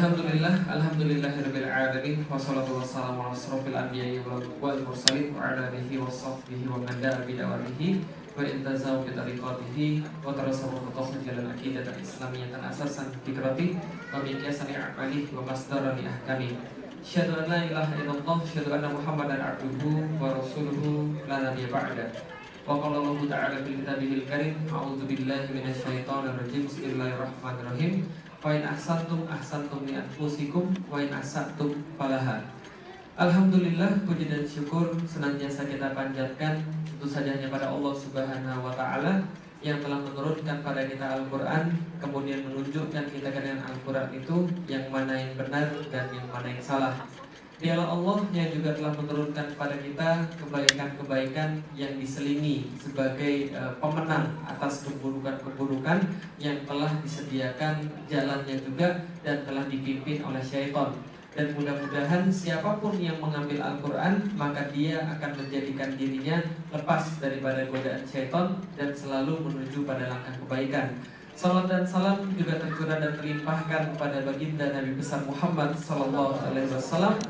Alhamdulillahirabbil alamin wassalatu wassalamu ala asrofil anbiya'i wal mursalin wa ala alihi washabbihi wa man da'a bi da'watihi wa intazahu bi tariqatihi wa tarasahu bi jalal aqidah al-islamiyyah asasan fikrati wa miqyasan a'mali wa masdaran li ahkami. Asyhadu an la ilaha illallah asyhadu anna Muhammadan abduhu wa rasuluhu la nabiyya ba'da. Wa qala Allah ta'ala fil kitabihil karim a'udzu billahi minasyaitonir rajim bismillahirrahmanirrahim. Wa in ahsantum ahsantum li anfusikum wa in asatum falaha. Alhamdulillah, puji dan syukur senantiasa kita panjatkan tentu saja hanya pada Allah Subhanahu wa taala yang telah menurunkan pada kita Al-Qur'an, kemudian menunjukkan kita dengan Al-Qur'an itu yang mana yang benar dan yang mana yang salah. Dialah Allah yang juga telah menurunkan kepada kita kebaikan-kebaikan yang diselingi sebagai pemenang atas keburukan-keburukan yang telah disediakan jalannya juga dan telah dipimpin oleh syaitan. Dan mudah-mudahan siapapun yang mengambil Al-Quran, maka dia akan menjadikan dirinya lepas daripada godaan syaitan dan selalu menuju pada langkah kebaikan. Salam dan salam juga tercurah dan terlimpahkan kepada baginda Nabi besar Muhammad SAW.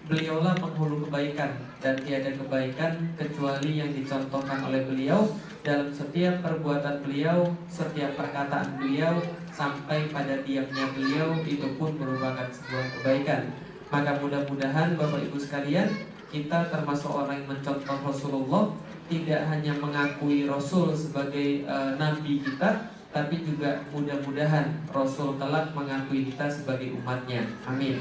Beliaulah penghulu kebaikan dan tiada kebaikan kecuali yang dicontohkan oleh beliau dalam setiap perbuatan beliau, setiap perkataan beliau, sampai pada diamnya beliau, itu pun merupakan sebuah kebaikan. Maka mudah-mudahan Bapak Ibu sekalian, kita termasuk orang yang mencontoh Rasulullah, tidak hanya mengakui Rasul sebagai nabi kita, tapi juga mudah-mudahan Rasul kelak mengakui kita sebagai umatnya. Amin.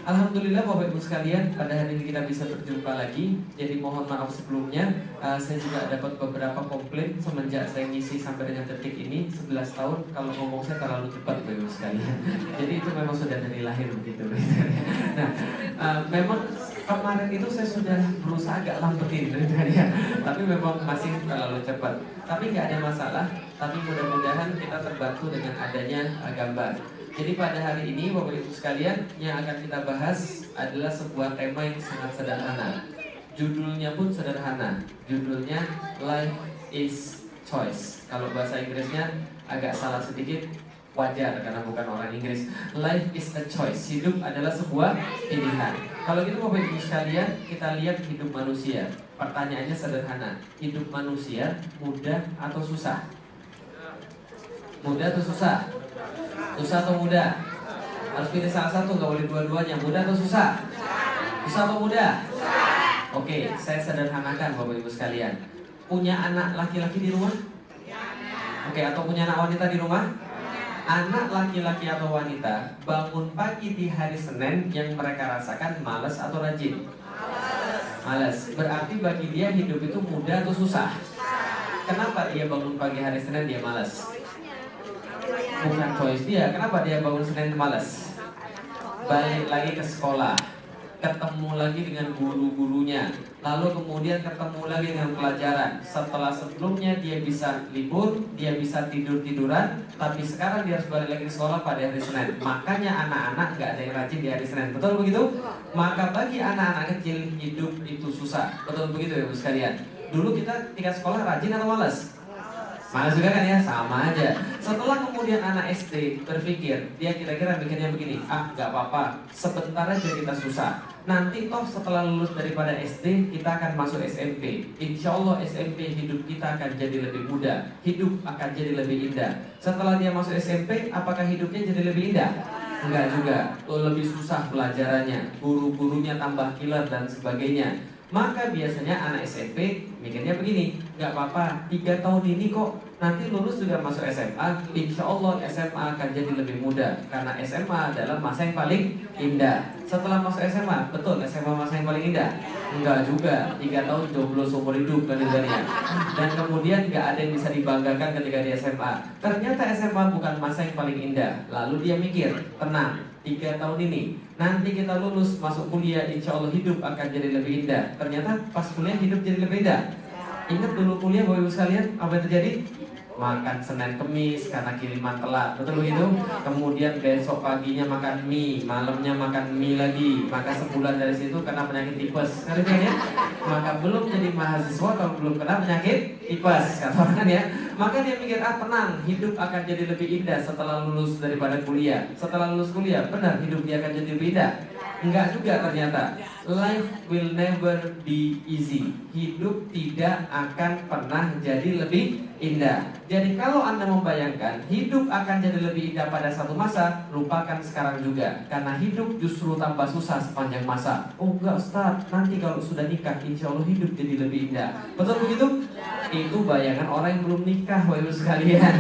Alhamdulillah Bapak Ibu sekalian, pada hari ini kita bisa berjumpa lagi. Jadi mohon maaf sebelumnya, saya juga dapat beberapa komplain semenjak saya ngisi sampai dengan detik ini 11 tahun. Kalau ngomong saya terlalu cepat Bapak Ibu sekalian. Jadi itu memang sudah dari lahir begitu. Nah, memang kemarin itu saya sudah berusaha agak lambetin ya. Tapi memang masih terlalu cepat. Tapi nggak ada masalah. Tapi mudah-mudahan kita terbantu dengan adanya gambar. Jadi pada hari ini Bapak Ibu sekalian, yang akan kita bahas adalah sebuah tema yang sangat sederhana. Judulnya pun sederhana. Judulnya Life is Choice. Kalau bahasa Inggrisnya agak salah sedikit, wajar karena bukan orang Inggris. Life is a choice. Hidup adalah sebuah pilihan. Kalau gitu Bapak Ibu sekalian, kita lihat hidup manusia. Pertanyaannya sederhana. Hidup manusia mudah atau susah? Mudah atau susah? Susah atau mudah? Harus pilih salah satu, gak boleh dua-duanya. Mudah atau susah? Susah atau mudah? Oke, saya sederhanakan Bapak Ibu sekalian. Punya anak laki-laki di rumah? Oke, atau punya anak wanita di rumah? Anak laki-laki atau wanita bangun pagi di hari Senin, yang mereka rasakan malas atau rajin? Malas. Berarti bagi dia hidup itu mudah atau susah? Kenapa dia bangun pagi hari Senin dia malas? Bukan choice dia. Kenapa dia bangun Senin malas? Balik lagi ke sekolah, ketemu lagi dengan guru-gurunya, lalu kemudian ketemu lagi dengan pelajaran. Setelah sebelumnya dia bisa libur, dia bisa tidur-tiduran, tapi sekarang dia harus balik lagi ke sekolah pada hari Senin. Makanya anak-anak gak ada yang rajin di hari Senin. Betul begitu? Maka bagi anak-anak kecil hidup itu susah. Betul begitu ya Bu sekalian? Dulu kita ketika sekolah rajin atau malas? Malas juga kan ya? Sama aja. Setelah kemudian anak SD berpikir, dia kira-kira bikinnya begini, gak apa-apa, sebentar aja kita susah. Nanti toh setelah lulus daripada SD, kita akan masuk SMP. Insya Allah SMP hidup kita akan jadi lebih mudah, hidup akan jadi lebih indah. Setelah dia masuk SMP, apakah hidupnya jadi lebih indah? Enggak juga, lebih susah pelajarannya, guru-gurunya tambah killer dan sebagainya. Maka biasanya anak SMP mikirnya begini, gak apa-apa, 3 tahun ini kok, nanti lulus juga masuk SMA, insya Allah SMA akan jadi lebih mudah. Karena SMA adalah masa yang paling indah. Setelah masuk SMA, betul SMA masa yang paling indah? Enggak juga, 3 tahun jomblo seumur hidup kan ya. Dan kemudian gak ada yang bisa dibanggakan ketika di SMA. Ternyata SMA bukan masa yang paling indah. Lalu dia mikir, tenang, 3 tahun ini, nanti kita lulus masuk kuliah, insya Allah hidup akan jadi lebih indah. Ternyata pas kuliah hidup jadi lebih indah. Ingat dulu kuliah Bapak Ibu sekalian, apa yang terjadi? makan Senin Kemis karena kiriman telat, betul begitu? Kemudian besok paginya makan mie, malamnya makan mie lagi, maka sebulan dari situ kena penyakit tipes, ngerti kan ya? Maka belum jadi mahasiswa kalau belum kena penyakit tipes, kata orang kan ya. Maka dia mikir, tenang, hidup akan jadi lebih indah setelah lulus daripada kuliah. Setelah lulus kuliah, benar hidup dia akan jadi lebih indah. Enggak juga ternyata. Life will never be easy. Hidup tidak akan pernah jadi lebih indah. Jadi kalau Anda membayangkan hidup akan jadi lebih indah pada satu masa, lupakan sekarang juga. Karena hidup justru tambah susah sepanjang masa. Oh enggak Ustaz, nanti kalau sudah nikah insya Allah hidup jadi lebih indah. Betul begitu? Itu bayangan orang yang belum nikah, Bapak Ibu sekalian.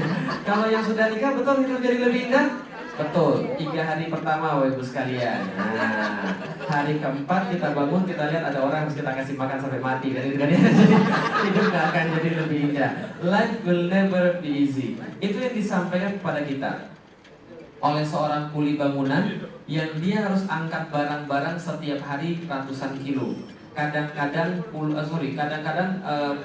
Kalau yang sudah nikah, betul hidup jadi lebih indah? Betul, 3 hari pertama Bapak Ibu sekalian. Nah, hari keempat kita bangun, kita lihat ada orang harus kita kasih makan sampai mati. Jadi hidup gak akan jadi lebih indah. Life will never be easy. Itu yang disampaikan kepada kita oleh seorang kuli bangunan yang dia harus angkat barang-barang setiap hari ratusan kilo. Kadang-kadang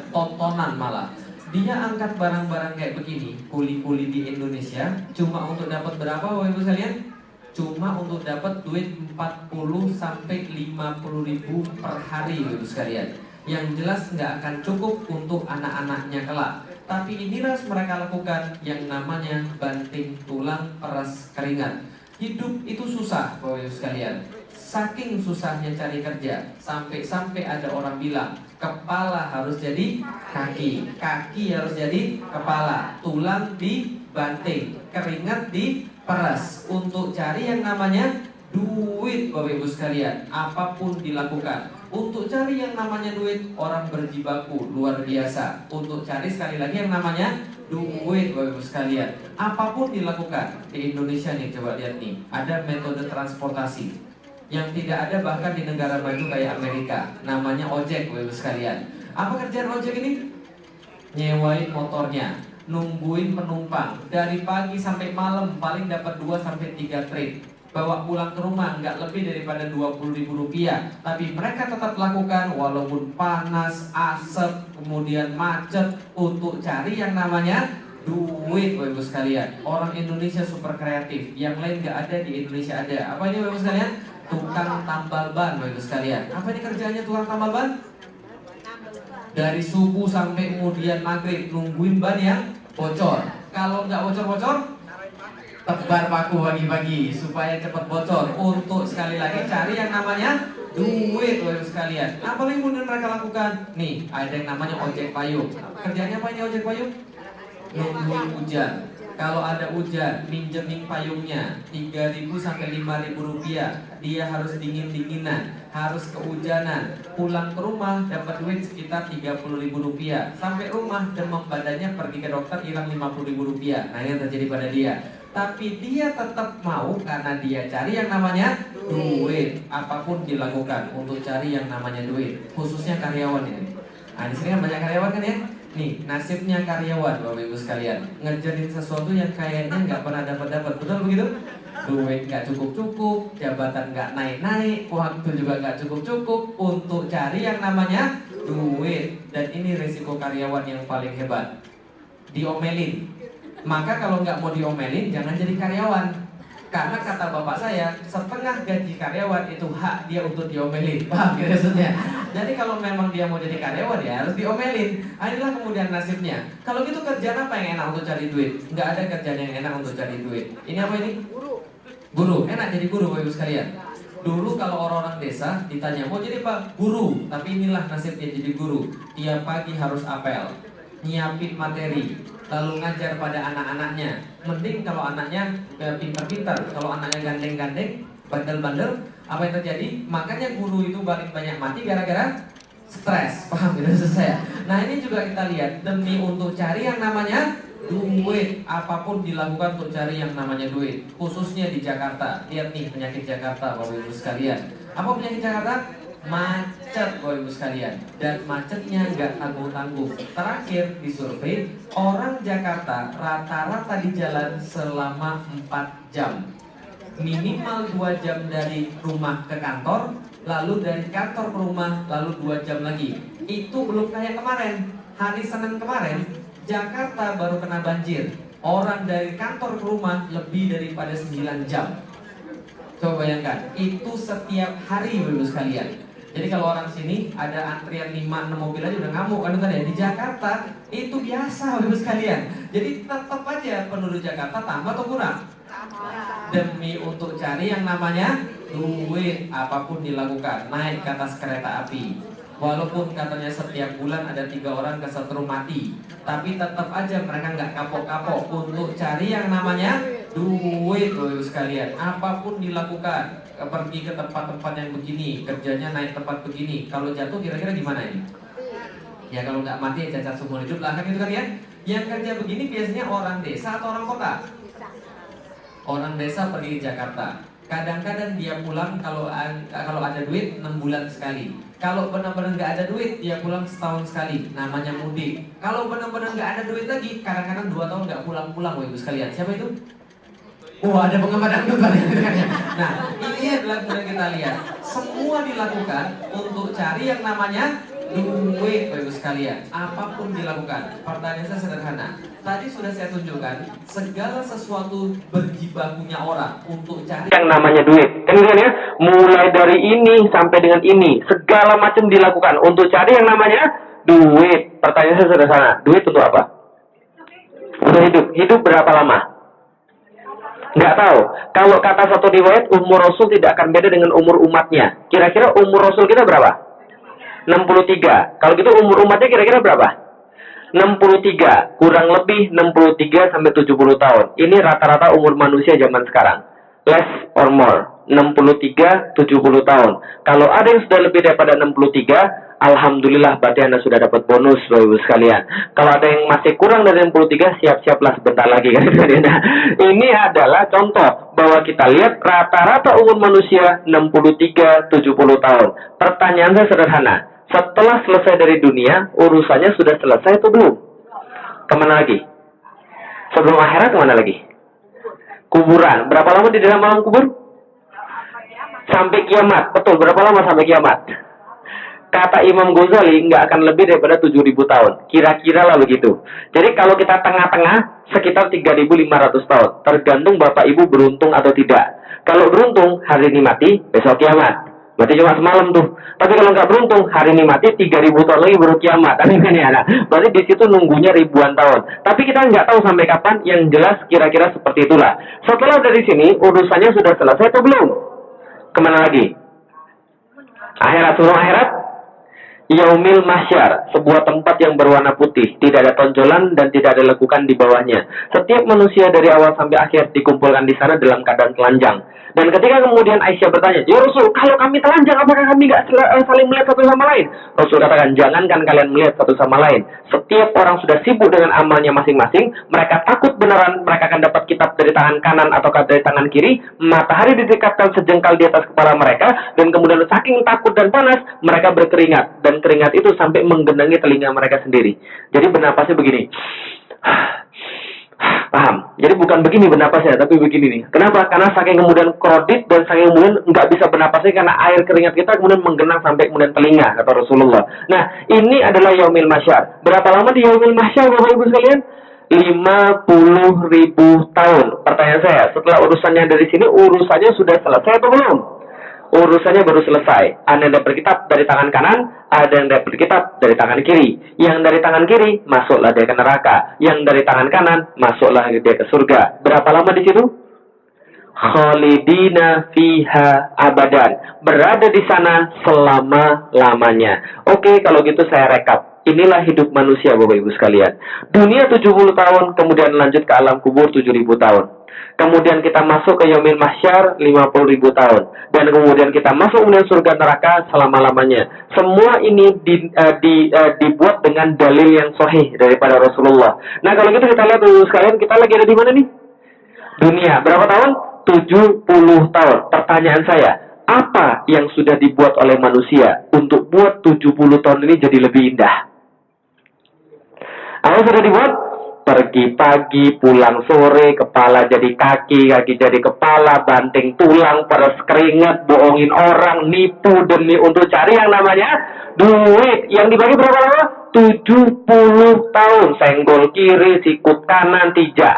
tontonan malah. Dia angkat barang-barang kayak begini, kuli-kuli di Indonesia, cuma untuk dapat berapa Bapak Ibu sekalian? Cuma untuk dapat duit 40 sampai 50 ribu per hari Bapak Ibu sekalian. Yang jelas nggak akan cukup untuk anak-anaknya kelak. Tapi inilah mereka lakukan yang namanya banting tulang peras keringat. Hidup itu susah Bapak Ibu sekalian. Saking susahnya cari kerja, sampai-sampai ada orang bilang kepala harus jadi kaki, kaki harus jadi kepala, tulang dibanting, keringat diperas untuk cari yang namanya duit Bapak Ibu sekalian. Apapun dilakukan untuk cari yang namanya duit. Orang berjibaku luar biasa untuk cari sekali lagi yang namanya duit Bapak Ibu sekalian. Apapun dilakukan di Indonesia nih, coba lihat nih, ada metode transportasi yang tidak ada bahkan di negara maju kayak Amerika, namanya ojek Bapak Ibu sekalian. Apa kerjaan ojek ini? Nyewain motornya, nungguin penumpang dari pagi sampai malam, paling dapat 2 sampai 3 trip. Bawa pulang ke rumah nggak lebih daripada 20 ribu rupiah. Tapi mereka tetap lakukan walaupun panas, asap, kemudian macet untuk cari yang namanya duit Bapak Ibu sekalian. Orang Indonesia super kreatif, yang lain nggak ada, di Indonesia ada. Apa ini Bapak Ibu sekalian? Tukang tambal ban Bapak Ibu sekalian. Apa ini kerjanya tukang tambal ban? Dari subuh sampai kemudian maghrib nungguin ban yang bocor. Kalau nggak bocor-bocor, tebar paku pagi-pagi supaya cepat bocor. Untuk sekali lagi cari yang namanya duit Bapak Ibu sekalian. Apa yang kemudian mereka lakukan? Nih, ada yang namanya ojek payung. Kerjanya apa ini ojek payung? Nungguin hujan. Kalau ada hujan, minjemin payungnya 3.000 sampai 5.000 rupiah. Dia harus dingin-dinginan, harus kehujanan. Pulang ke rumah dapat duit sekitar 30.000 rupiah. Sampai rumah demam badannya, pergi ke dokter hilang 50.000 rupiah. Nah, ini yang terjadi pada dia. Tapi dia tetap mau karena dia cari yang namanya duit. Apapun dilakukan untuk cari yang namanya duit. Khususnya karyawan ini. Nah, di sini kan banyak karyawan kan ya. Nih, nasibnya karyawan Bapak Ibu sekalian, ngerjain sesuatu yang kayaknya nggak pernah dapat, betul begitu? Duit nggak cukup-cukup, jabatan nggak naik-naik, waktu juga nggak cukup-cukup untuk cari yang namanya duit. Dan ini resiko karyawan yang paling hebat, diomelin. Maka kalau nggak mau diomelin, jangan jadi karyawan. Karena kata bapak saya, setengah gaji karyawan itu hak dia untuk diomelin. Paham ya maksudnya? Jadi kalau memang dia mau jadi karyawan ya harus diomelin. Inilah kemudian nasibnya. Kalau gitu kerjaan apa yang enak untuk cari duit? Nggak ada kerjaan yang enak untuk cari duit. Ini apa ini? Guru. Enak jadi guru Bapak Ibu sekalian. Dulu kalau orang-orang desa ditanya mau jadi apa? Guru. Tapi inilah nasibnya jadi guru. Tiap pagi harus apel, nyiapin materi, lalu ngajar pada anak-anaknya. Mending kalau anaknya pintar-pintar. Kalau anaknya gandeng-gandeng, bandel-bandel, apa yang terjadi? Makanya guru itu paling banyak mati gara-gara stres. Paham ya maksud saya? Nah, ini juga kita lihat, demi untuk cari yang namanya duit. Apapun dilakukan untuk cari yang namanya duit. Khususnya di Jakarta. Lihat nih penyakit Jakarta Bapak Ibu sekalian. Apa penyakit Jakarta? Macet Bapak Ibu sekalian. Dan macetnya nggak tanggung-tanggung. Terakhir disurvei, orang Jakarta rata-rata di jalan selama 4 jam. Minimal 2 jam dari rumah ke kantor, lalu dari kantor ke rumah, lalu 2 jam lagi. Itu belum kayak kemarin. Hari Senin kemarin Jakarta baru kena banjir, orang dari kantor ke rumah lebih daripada 9 jam. Coba bayangkan, itu setiap hari Bapak Ibu sekalian. Jadi kalau orang sini ada antrian 5-6 mobil aja udah ngamuk kan tadi ya. Di Jakarta itu biasa Bapak Ibu sekalian. Jadi tetap aja penduduk Jakarta tambah atau kurang? Demi untuk cari yang namanya duit, apapun dilakukan. Naik ke atas kereta api, walaupun katanya setiap bulan ada 3 orang kesetrum mati, tapi tetap aja mereka nggak kapok-kapok untuk cari yang namanya duit Bapak Ibu sekalian. Apapun dilakukan, pergi ke tempat-tempat yang begini, kerjanya naik tempat begini. Kalau jatuh kira-kira gimana ini? Ya kalau nggak mati ya cacat seumur hidup lah kan gitu kan ya. Yang kerja begini biasanya orang desa atau orang kota? Orang desa pergi ke Jakarta. Kadang-kadang dia pulang kalau ada duit 6 bulan sekali. Kalau benar-benar nggak ada duit, dia pulang setahun sekali. Namanya mudik. Kalau benar-benar nggak ada duit lagi, kadang-kadang 2 tahun nggak pulang-pulang, Bapak Ibu sekalian. Siapa itu? Wah, ada pengamat dangdut. Nah, ini adalah kemudian kita lihat. Semua dilakukan untuk cari yang namanya duit, Bapak Ibu sekalian. Apapun dilakukan. Pertanyaan saya sederhana. Tadi sudah saya tunjukkan, segala sesuatu berjibakunya orang untuk cari yang namanya duit. Kan ya, mulai dari ini sampai dengan ini, segala macam dilakukan untuk cari yang namanya duit. Pertanyaan saya sederhana, duit untuk apa? Untuk hidup. Hidup berapa lama? Nggak tahu. Kalau kata satu riwayat, umur Rasul tidak akan beda dengan umur umatnya. Kira-kira umur Rasul kita berapa? 63. Kalau gitu umur umatnya kira-kira berapa? 63, kurang lebih 63 sampai 70 tahun. Ini rata-rata umur manusia zaman sekarang. Less or more. 63, 70 tahun. Kalau ada yang sudah lebih daripada 63, alhamdulillah berarti Anda sudah dapat bonus Bapak Ibu sekalian. Kalau ada yang masih kurang dari 63, siap-siaplah sebentar lagi kan. Nah, ini adalah contoh bahwa kita lihat rata-rata umur manusia 63, 70 tahun. Pertanyaan saya sederhana. Setelah selesai dari dunia, urusannya sudah selesai atau belum? Kemana lagi? Sebelum akhirat kemana lagi? Kuburan. Berapa lama di dalam alam kubur? Sampai kiamat. Betul, berapa lama sampai kiamat? Kata Imam Ghazali, nggak akan lebih daripada 7.000 tahun. Kira-kira lah begitu. Jadi kalau kita tengah-tengah, sekitar 3.500 tahun. Tergantung Bapak Ibu beruntung atau tidak. Kalau beruntung, hari ini mati, besok kiamat. Berarti cuma semalam tuh. Tapi kalau nggak beruntung, hari ini mati 3.000 tahun lagi baru kiamat. Nah, berarti di situ nunggunya ribuan tahun. Tapi kita nggak tahu sampai kapan. Yang jelas kira-kira seperti itulah. Setelah dari sini, urusannya sudah selesai atau belum? Kemana lagi? Akhirat, sebelum akhirat? Yaumil Mahsyar, sebuah tempat yang berwarna putih, tidak ada tonjolan dan tidak ada lekukan di bawahnya. Setiap manusia dari awal sampai akhir dikumpulkan di sana dalam keadaan telanjang. Dan ketika kemudian Aisyah bertanya, "Ya Rasul, kalau kami telanjang, apakah kami nggak saling melihat satu sama lain?" Rasul katakan, "Jangankan kalian melihat satu sama lain. Setiap orang sudah sibuk dengan amalnya masing-masing. Mereka takut beneran mereka akan dapat kitab dari tangan kanan atau dari tangan kiri. Matahari didekatkan sejengkal di atas kepala mereka. Dan kemudian saking takut dan panas, mereka berkeringat. Dan keringat itu sampai menggenangi telinga mereka sendiri." Jadi bernapasnya begini. Paham? Jadi bukan begini bernapasnya, tapi begini nih. Kenapa? Karena saking kemudian krodit dan saking kemudian nggak bisa bernapasnya karena air keringat kita kemudian menggenang sampai kemudian telinga, kata Rasulullah. Nah, ini adalah Yaumil Mahsyar. Berapa lama di Yaumil Mahsyar, Bapak Ibu sekalian? 50.000 tahun. Pertanyaan saya, setelah urusannya dari sini, urusannya sudah selesai atau belum? Urusannya baru selesai. Ada yang dapat kitab dari tangan kanan, ada yang dapat kitab dari tangan kiri. Yang dari tangan kiri, masuklah dia ke neraka. Yang dari tangan kanan, masuklah dia ke surga. Berapa lama di situ? Khalidina fiha abadan. Berada di sana selama-lamanya. Oke, kalau gitu saya rekap. Inilah hidup manusia, Bapak Ibu sekalian. Dunia 70 tahun, kemudian lanjut ke alam kubur 7.000 tahun. Kemudian kita masuk ke Yaumil Mahsyar 50.000 tahun. Dan kemudian kita masuk kemudian surga neraka selama-lamanya. Semua ini dibuat dengan dalil yang sahih daripada Rasulullah. Nah, kalau gitu kita lihat dulu sekalian, kita lagi ada di mana nih? Dunia. Berapa tahun? 70 tahun. Pertanyaan saya, apa yang sudah dibuat oleh manusia untuk buat 70 tahun ini jadi lebih indah? Apa sudah dibuat? Pergi pagi, pulang sore, kepala jadi kaki, kaki jadi kepala, banting tulang, peres keringat, bohongin orang, nipu demi untuk cari yang namanya duit. Yang dibagi berapa lama? 70 tahun. Senggol kiri, sikut kanan, tijak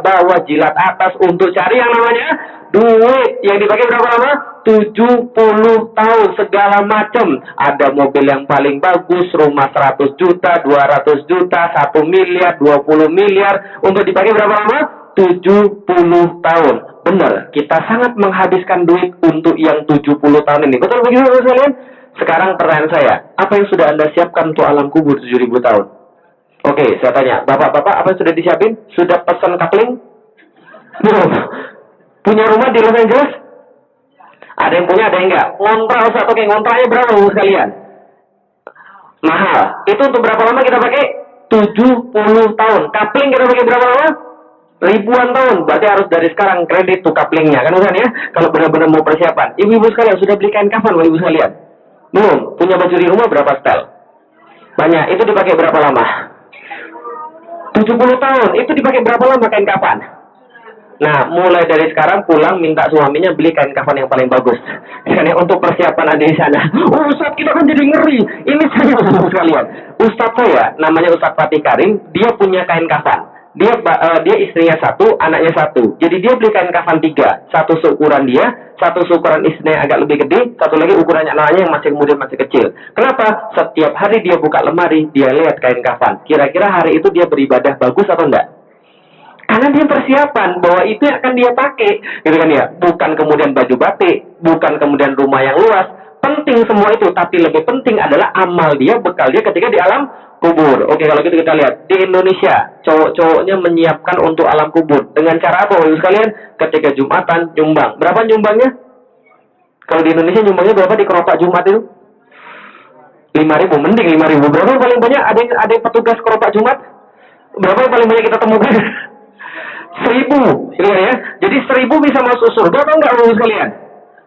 bawah, jilat atas untuk cari yang namanya duit. Yang dipakai berapa lama? 70 tahun. Segala macam. Ada mobil yang paling bagus, rumah 100 juta, 200 juta, 1 miliar, 20 miliar. Untuk dipakai berapa lama? 70 tahun. Benar, kita sangat menghabiskan duit untuk yang 70 tahun ini. Betul begitu kalian? Sekarang pertanyaan saya, apa yang sudah Anda siapkan untuk alam kubur 7.000 tahun? Oke, saya tanya, bapak-bapak apa yang sudah disiapin? Sudah pesan kapling? Belum. Punya rumah di Los Angeles? Ada yang punya, ada yang enggak? Ngontrak Ustaz, oke, ngontraknya berapa sekalian? Mahal. Itu untuk berapa lama kita pakai? 70 tahun. Kapling kita pakai berapa lama? Ribuan tahun. Berarti harus dari sekarang kredit tuh kaplingnya, kan Ustaz ya? Kalau benar-benar mau persiapan. Ibu-ibu sekalian, sudah beli kain kafan ibu sekalian? Belum. Punya baju di rumah berapa setel? Banyak. Itu dipakai berapa lama? 70 tahun. Itu dipakai berapa lama kain kafan? Nah, mulai dari sekarang pulang minta suaminya beli kain kafan yang paling bagus. Karena untuk persiapan ada di sana. Oh, Ustaz, kita kan jadi ngeri. Ini saya sekalian. Ustaz saya, namanya Ustaz Fatih Karim, dia punya kain kafan. Dia istrinya satu, anaknya satu. Jadi dia beli kain kafan 3. Satu seukuran dia, satu seukuran istrinya agak lebih gede, satu lagi ukurannya anaknya yang masih kemudian masih kecil. Kenapa? Setiap hari dia buka lemari, dia lihat kain kafan. Kira-kira hari itu dia beribadah bagus atau enggak? Karena dia persiapan bahwa itu yang akan dia pakai, gitu kan ya. Bukan kemudian baju batik, bukan kemudian rumah yang luas. Penting semua itu, tapi lebih penting adalah amal dia, bekal dia ketika di alam kubur. Oke, kalau gitu kita lihat di Indonesia, cowok-cowoknya menyiapkan untuk alam kubur dengan cara apa, ibu sekalian? Ketika Jumatan nyumbang. Berapa nyumbangnya? Kalau di Indonesia nyumbangnya berapa di keropak Jumat itu? 5.000, mending 5.000. Berapa yang paling banyak? Ada yang petugas keropak Jumat? Berapa yang paling banyak kita temukan? 1.000, ya. Jadi 1.000 bisa masuk surga atau enggak, ibu sekalian?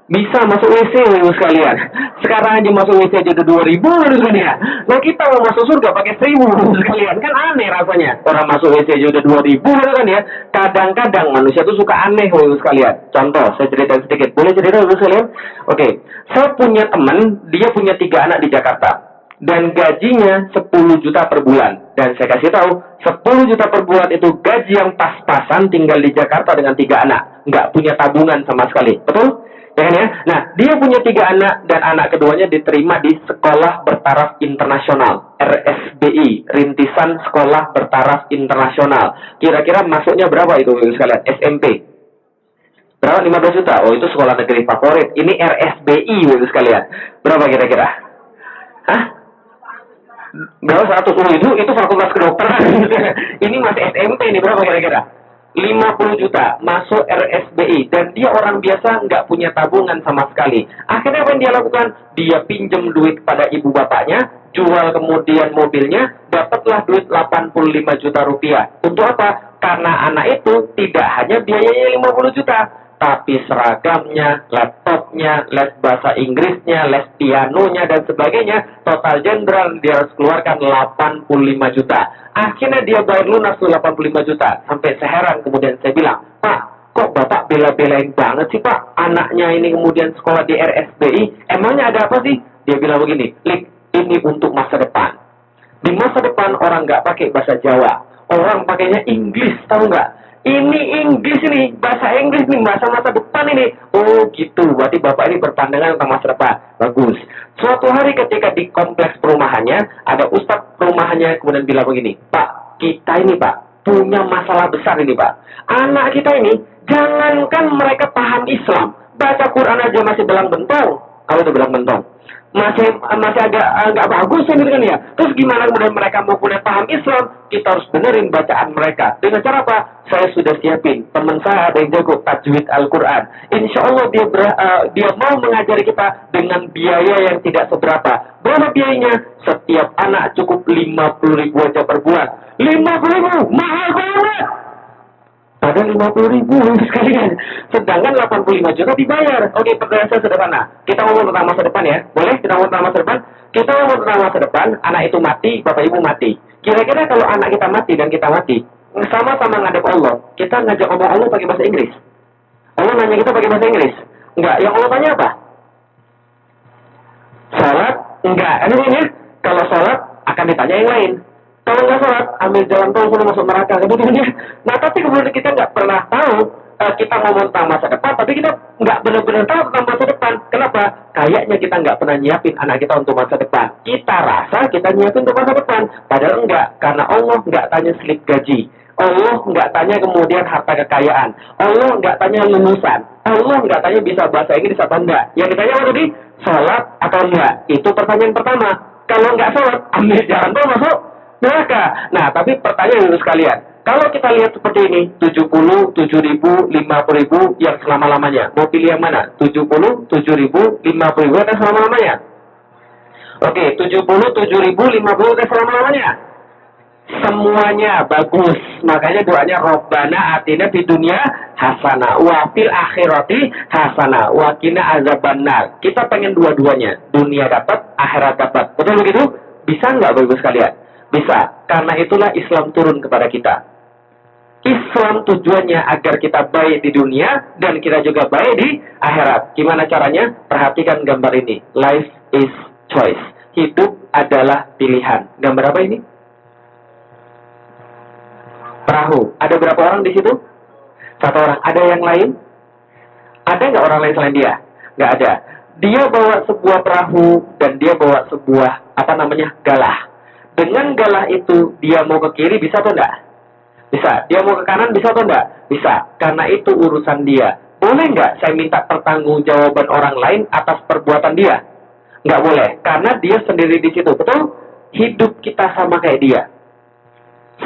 Bisa masuk WC, ibu sekalian. Sekarang aja masuk WC aja udah 2.000, ibu sekalian. Nah, kita mau masuk surga pakai 1.000, ibu sekalian. Kan aneh rasanya. Orang masuk WC aja udah 2.000, kan ya. Kadang-kadang manusia tuh suka aneh, ibu sekalian. Contoh, saya cerita sedikit. Boleh cerita, ibu sekalian? Oke. Saya punya teman, dia punya 3 anak di Jakarta. Dan gajinya 10 juta per bulan. Dan saya kasih tahu, 10 juta per bulan itu gaji yang pas-pasan tinggal di Jakarta dengan 3 anak. Nggak punya tabungan sama sekali. Betul? Ya kan ya? Nah, dia punya 3 anak dan anak keduanya diterima di Sekolah Bertaraf Internasional. RSBI, Rintisan Sekolah Bertaraf Internasional. Kira-kira masuknya berapa itu, sekalian? SMP. Berapa? 15 juta? Oh, itu sekolah negeri favorit. Ini RSBI, sekalian. Berapa kira-kira? Hah? Berapa? 100? Oh, itu fakultas kedokteran. Ini masih SMP nih, berapa kira-kira? 50 juta masuk RSBI. Dan dia orang biasa, nggak punya tabungan sama sekali. Akhirnya apa yang dia lakukan? Dia pinjam duit pada ibu bapaknya, jual kemudian mobilnya, dapatlah duit 85 juta rupiah. Untuk apa? Karena anak itu tidak hanya biayanya 50 juta, tapi seragamnya, laptopnya, les bahasa Inggrisnya, les pianonya, dan sebagainya, total jenderal dia harus keluarkan 85 juta. Akhirnya dia bayar lunas 85 juta. Sampai saya heran, kemudian saya bilang, Pak, kok Bapak bela-belain banget sih Pak? Anaknya ini kemudian sekolah di RSBI, emangnya ada apa sih? Dia bilang begini, Lik, ini untuk masa depan. Di masa depan orang nggak pakai bahasa Jawa. Orang pakainya Inggris, tahu nggak? Ini Inggris ini, bahasa Inggris nih, masa depan ini. Oh gitu, berarti Bapak ini berpandangan tentang masa depan. Bagus. Suatu hari ketika di kompleks perumahannya, ada ustadz perumahannya kemudian bilang begini, Pak, kita ini Pak, punya masalah besar ini Pak. Anak kita ini, jangankan mereka paham Islam, baca Quran aja masih belang bentong. Apa itu belang bentong? Masih agak nggak bagus ya, gitu kan ya. Terus gimana kemudian mereka mau punya paham Islam? Kita harus benerin bacaan mereka. Dengan cara apa? Saya sudah siapin. Teman saya ada yang jago tajwid Al-Quran. Insya Allah dia mau mengajari kita dengan biaya yang tidak seberapa. Berapa biayanya? Setiap anak cukup 50.000 aja per bulan. 50.000, mahal banget. Ada 50.000 sekalian. Sedangkan 85 juta dibayar. Oke, pertanyaan saya sederhana. Kita ngomong tentang masa depan ya. Boleh kita ngomong tentang masa depan? Kita ngomong tentang masa depan, anak itu mati, bapak ibu mati. Kira-kira kalau anak kita mati dan kita mati, sama-sama ngadep Allah, kita ngajak ngomong Allah pakai bahasa Inggris. Allah nanya kita pakai bahasa Inggris? Enggak. Yang Allah tanya apa? Salat? Enggak. Artinya, kalau salat akan ditanya yang lain. Kalau nggak sholat, ambil jalan tol sudah masuk neraka. Kemudian dia, nah tapi kemudian kita nggak pernah tahu kita ngomong tentang masa depan, tapi kita nggak benar-benar tahu tentang masa depan. Kenapa? Kayaknya kita nggak pernah nyiapin anak kita untuk masa depan. Kita rasa kita nyiapin untuk masa depan, padahal enggak. Karena Allah nggak tanya slip gaji, Allah nggak tanya kemudian harta kekayaan, Allah nggak tanya lulusan, Allah nggak tanya bisa bahasa Inggris apa enggak. Yang ditanya apa tadi? Sholat atau enggak? Itu pertanyaan pertama. Kalau nggak sholat, ambil jalan tol masuk neraka. Nah, tapi pertanyaan itu sekalian. Kalau kita lihat seperti ini, 70, 7.000, 50.000 yang selama-lamanya. Mau pilih yang mana? 70, 7.000, 50.000 atau selama-lamanya? Oke, 70, 7.000, 50 atau selama-lamanya? Semuanya bagus. Makanya doanya Rabbana atina fid dunya hasanah wa fil akhirati hasanah wa qina azabannar. Kita pengen dua-duanya. Dunia dapat, akhirat dapat. Betul begitu? Bisa nggak Bapak Ibu sekalian? Bisa. Karena itulah Islam turun kepada kita. Islam tujuannya agar kita baik di dunia dan kita juga baik di akhirat. Gimana caranya? Perhatikan gambar ini. Life is choice. Hidup adalah pilihan. Gambar apa ini? Perahu. Ada berapa orang di situ? Satu orang. Ada yang lain? Ada nggak orang lain selain dia? Nggak ada. Dia bawa sebuah perahu dan dia bawa sebuah galah. Dengan galah itu dia mau ke kiri bisa atau enggak? Bisa. Dia mau ke kanan bisa atau enggak? Bisa. Karena itu urusan dia. Boleh enggak saya minta pertanggungjawaban orang lain atas perbuatan dia? Enggak boleh. Karena dia sendiri di situ. Betul? Hidup kita sama kayak dia.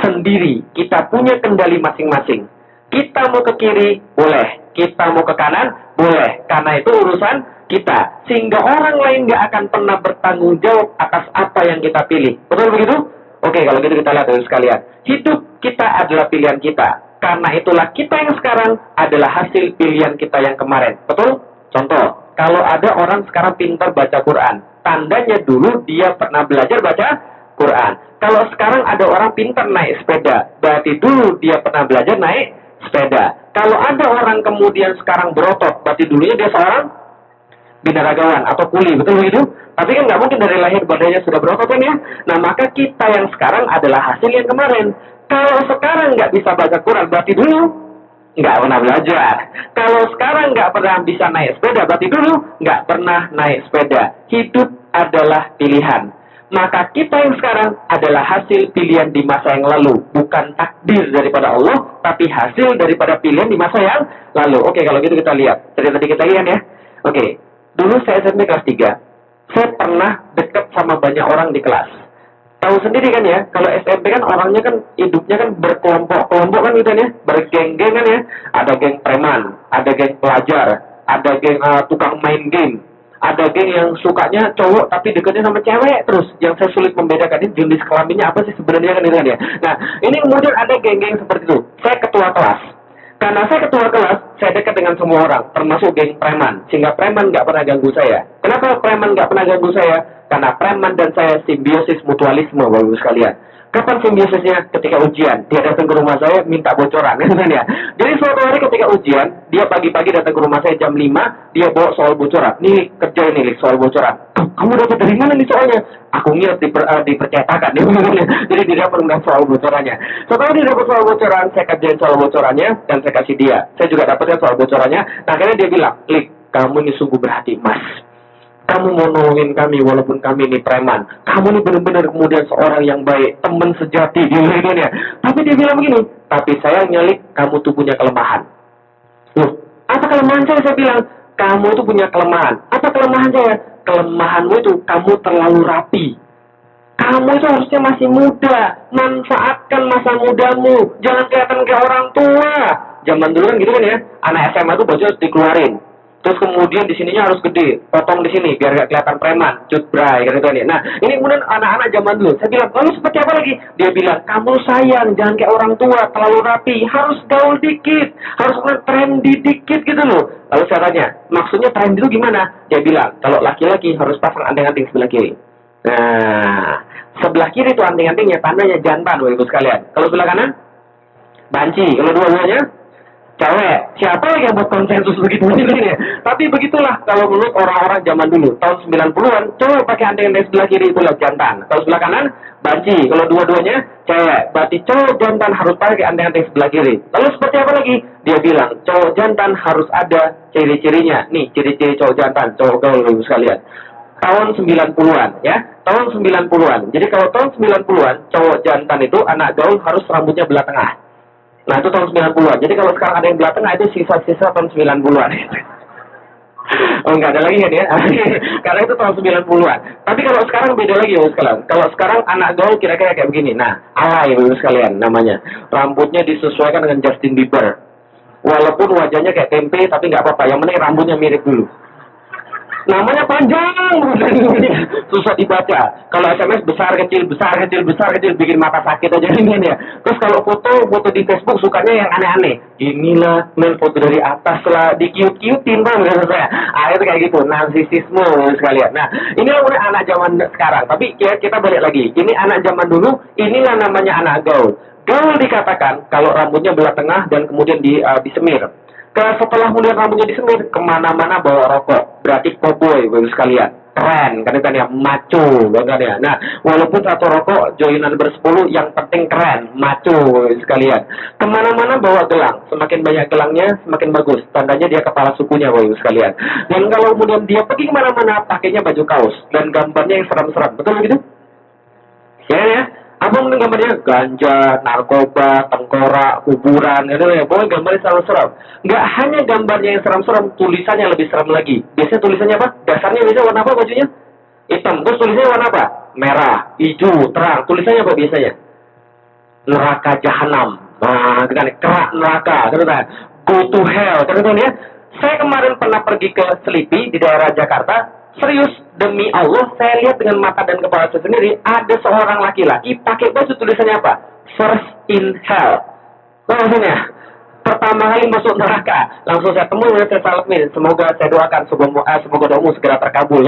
Sendiri. Kita punya kendali masing-masing. Kita mau ke kiri, boleh. Kita mau ke kanan, boleh. Karena itu urusan kita. Sehingga orang lain nggak akan pernah bertanggung jawab atas apa yang kita pilih. Betul begitu? Oke, kalau gitu kita lihat dari sekalian. Hidup kita adalah pilihan kita. Karena itulah kita yang sekarang adalah hasil pilihan kita yang kemarin. Betul? Contoh, kalau ada orang sekarang pintar baca Quran, tandanya dulu dia pernah belajar baca Quran. Kalau sekarang ada orang pintar naik sepeda, berarti dulu dia pernah belajar naik sepeda. Kalau ada orang kemudian sekarang berotot, berarti dulunya dia seorang binaragawan atau kuli, betul begitu? Tapi kan nggak mungkin dari lahir badannya sudah berotot kan ya? Nah, maka kita yang sekarang adalah hasil yang kemarin. Kalau sekarang nggak bisa baca Quran, berarti dulu nggak pernah belajar. Kalau sekarang nggak pernah bisa naik sepeda, berarti dulu nggak pernah naik sepeda. Hidup adalah pilihan. Maka kita yang sekarang adalah hasil pilihan di masa yang lalu. Bukan takdir daripada Allah, tapi hasil daripada pilihan di masa yang lalu. Oke, kalau gitu kita lihat. Tadi kita lihat ya. Oke, dulu saya SMP kelas 3. Saya pernah dekat sama banyak orang di kelas. Tahu sendiri kan ya, kalau SMP kan orangnya kan hidupnya kan berkelompok-kelompok kan gitu ya. Bergeng-geng kan ya. Ada geng preman, ada geng pelajar, ada geng tukang main game. Ada geng yang sukanya cowok tapi dekatnya sama cewek terus. Yang saya sulit membedakan ini jenis kelaminnya apa sih sebenarnya kan itu kan ya. Nah, ini kemudian ada geng-geng seperti itu. Saya ketua kelas. Karena saya ketua kelas, saya dekat dengan semua orang, termasuk geng preman. Sehingga preman nggak pernah ganggu saya. Kenapa preman nggak pernah ganggu saya? Karena preman dan saya simbiosis mutualisme, Bapak Ibu sekalian. Kapan simbiosisnya? Ketika ujian. Dia datang ke rumah saya minta bocoran, kan ya. Jadi suatu hari ketika ujian, dia pagi-pagi datang ke rumah saya jam 5, dia bawa soal bocoran. Nih, kerja ini, soal bocoran. Kamu dapat dari mana nih soalnya? Aku ngirit di percetakan. Jadi dia dapat soal bocorannya. Setelah dia dapat soal bocoran, saya kerjain soal bocorannya, dan saya kasih dia. Saya juga dapatkan soal bocorannya. Nah, akhirnya dia bilang, Lik, kamu ini sungguh berhati, Mas. Kamu mau nolongin kami walaupun kami ini preman. Kamu ini benar-benar kemudian seorang yang baik, teman sejati di dunia. Tapi dia bilang begini, tapi saya nyalik kamu tuh punya kelemahan. Loh, apa kelemahan saya? Saya bilang, kamu itu punya kelemahan. Apa kelemahan saya? Kelemahanmu itu kamu terlalu rapi. Kamu itu harusnya masih muda. Manfaatkan masa mudamu. Jangan kelihatan kayak orang tua. Zaman dulu kan gitu kan ya. Anak SMA tuh baju dikeluarin. Terus kemudian di sininya harus gede, potong di sini biar gak kelihatan preman, cut bray gitu kan ya. Nah, ini kemudian anak-anak zaman dulu. Saya bilang, lalu seperti apa lagi? Dia bilang, kamu sayang, jangan kayak orang tua, terlalu rapi, harus gaul dikit, harus trendy dikit gitu loh. Lalu saya tanya, maksudnya trendy itu gimana? Dia bilang, kalau laki-laki harus pasang anting-anting sebelah kiri. Nah, sebelah kiri itu anting-antingnya tandanya jantan, Bapak Ibu sekalian. Kalau sebelah kanan, banci. Kalau dua-duanya cewek. Siapa yang buat konsensus begitu ya? Tapi begitulah kalau menurut orang-orang zaman dulu tahun 90-an, coba pakai anting-anting sebelah kiri itulah jantan. Kalau sebelah kanan banci. Kalau dua-duanya cewek, berarti cowok jantan harus pakai anting-anting sebelah kiri. Lalu seperti apa lagi? Dia bilang cowok jantan harus ada ciri-cirinya. Nih ciri-ciri cowok jantan, cowok gaul ibu sekalian. Tahun 90-an ya, tahun 90-an. Jadi kalau tahun 90-an cowok jantan itu anak gaul harus rambutnya belah tengah. Nah itu tahun 90-an. Jadi kalau sekarang ada yang belah tengah itu sisa-sisa tahun 90-an. Oh enggak ada lagi kan ya. Karena itu tahun 90-an. Tapi kalau sekarang beda lagi ya sekalian. Kalau sekarang anak gaul kira-kira kayak begini. Nah, alay ya sekalian namanya. Rambutnya disesuaikan dengan Justin Bieber. Walaupun wajahnya kayak tempe tapi nggak apa-apa. Yang penting rambutnya mirip dulu. Namanya panjang, susah dibaca. Kalau SMS besar kecil bikin mata sakit aja ini ya. Terus kalau foto di Facebook sukanya yang aneh-aneh. Inilah foto dari atas lah, dikiut-kiutin bang, saya. Itu kayak gitu, narsisisme sekalian. Nah, inilah anak zaman sekarang. Tapi kita balik lagi. Ini anak zaman dulu, inilah namanya anak gaul. Gaul dikatakan kalau rambutnya belah tengah dan kemudian disemir. Setelah kemudian rambutnya disemir, kemana-mana bawa rokok. Berarti cowboy, bagus sekalian. Keren, kan ya, maco, kan ya. Nah, walaupun satu rokok, joinan bersepuluh, yang penting keren, maco, sekalian. Kemana-mana bawa gelang. Semakin banyak gelangnya, semakin bagus. Tandanya dia kepala sukunya, bagus sekalian. Dan kalau kemudian dia pergi kemana-mana, pakainya baju kaos. Dan gambarnya yang seram-seram. Betul begitu? Ya. Abang ini gambarnya ganja, narkoba, tengkorak, kuburan, gitu ya. Pokoknya gambarnya seram-seram. Nggak hanya gambarnya yang seram-seram, tulisannya lebih seram lagi. Biasanya tulisannya apa? Dasarnya biasanya warna apa bajunya? Hitam. Terus tulisannya warna apa? Merah, hijau, terang. Tulisannya apa biasanya? Neraka jahanam. Nah, gitu kan. Kerak neraka, gitu kan. Go to hell, gitu kan ya. Saya kemarin pernah pergi ke Selipi di daerah Jakarta. Serius, demi Allah, saya lihat dengan mata dan kepala saya sendiri, ada seorang laki-laki pakai baju tulisannya apa? First in hell. Maksudnya, pertama kali masuk neraka. Langsung saya temui, saya salamin. Semoga saya doakan, semoga doamu segera terkabul.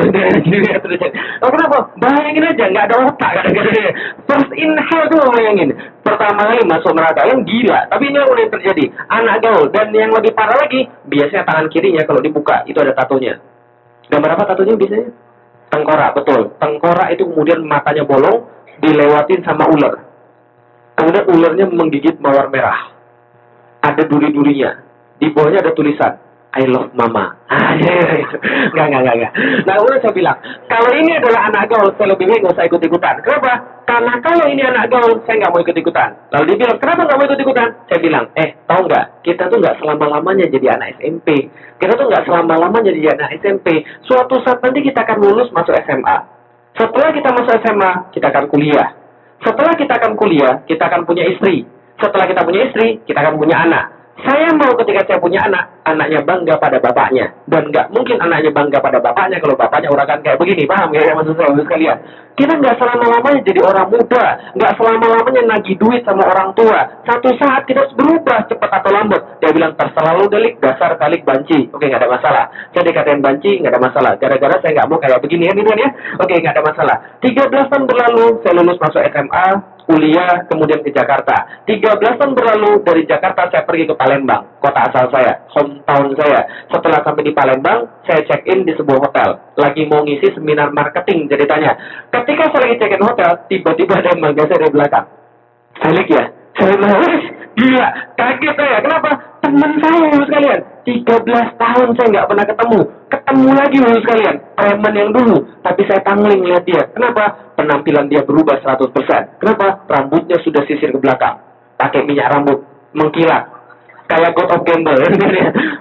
Kenapa? Bayangin aja, nggak ada otak. First in hell tuh bayangin. Pertama kali masuk neraka, yang gila. Tapi ini yang terjadi. Anak gaul. Dan yang lebih parah lagi, biasanya tangan kirinya kalau dibuka, itu ada tatonya. Gambar apa tatonya biasanya? Tengkorak, betul. Tengkorak itu kemudian matanya bolong, dilewatin sama ular. Kemudian ularnya menggigit mawar merah. Ada duri-durinya. Di bawahnya ada tulisan, I love mama. Enggak. Nah, udah saya bilang, kalau ini adalah anak gaul, saya lebih baik nggak usah ikut-ikutan. Kenapa? Karena kalau ini anak gaul, saya nggak mau ikut-ikutan. Lalu dia bilang, kenapa nggak mau ikut-ikutan? Saya bilang, tahu nggak? Kita tuh nggak selama-lamanya jadi anak SMP. Kita tuh nggak selama-lamanya jadi anak SMP. Suatu saat nanti kita akan lulus masuk SMA. Setelah kita masuk SMA, kita akan kuliah. Setelah kita akan kuliah, kita akan punya istri. Setelah kita punya istri, kita akan punya anak. Saya mau ketika saya punya anak, anaknya bangga pada bapaknya. Dan nggak mungkin anaknya bangga pada bapaknya kalau bapaknya urakan kayak begini. Paham ya maksud saya sekalian? Kita nggak selama-lamanya jadi orang muda. Nggak selama-lamanya nagih duit sama orang tua. Satu saat kita harus berubah cepat atau lambat. Dia bilang terselalu delik, dasar kalik banci. Oke, nggak ada masalah. Saya dikatain banci, nggak ada masalah. Gara-gara saya nggak mau kayak begini ya, ya. Oke, nggak ada masalah. 13 tahun berlalu, saya lulus masuk SMA. Kuliah, kemudian ke Jakarta. 13 tahun berlalu, dari Jakarta saya pergi ke Palembang, kota asal saya, hometown saya. Setelah sampai di Palembang, saya check-in di sebuah hotel. Lagi mau ngisi seminar marketing, ceritanya. Ketika saya lagi check-in hotel, tiba-tiba ada yang manggil saya dari belakang. Alik ya? Saya bilang, gila, kaget saya. Kenapa? Teman saya, sekalian. 13 tahun saya nggak pernah ketemu. Ketemu lagi, sekalian. Preman yang dulu. Tapi saya tangling lihat dia. Kenapa? Penampilan dia berubah 100%. Kenapa? Rambutnya sudah sisir ke belakang. Pakai minyak rambut. Mengkilat. Kayak God of Gamble.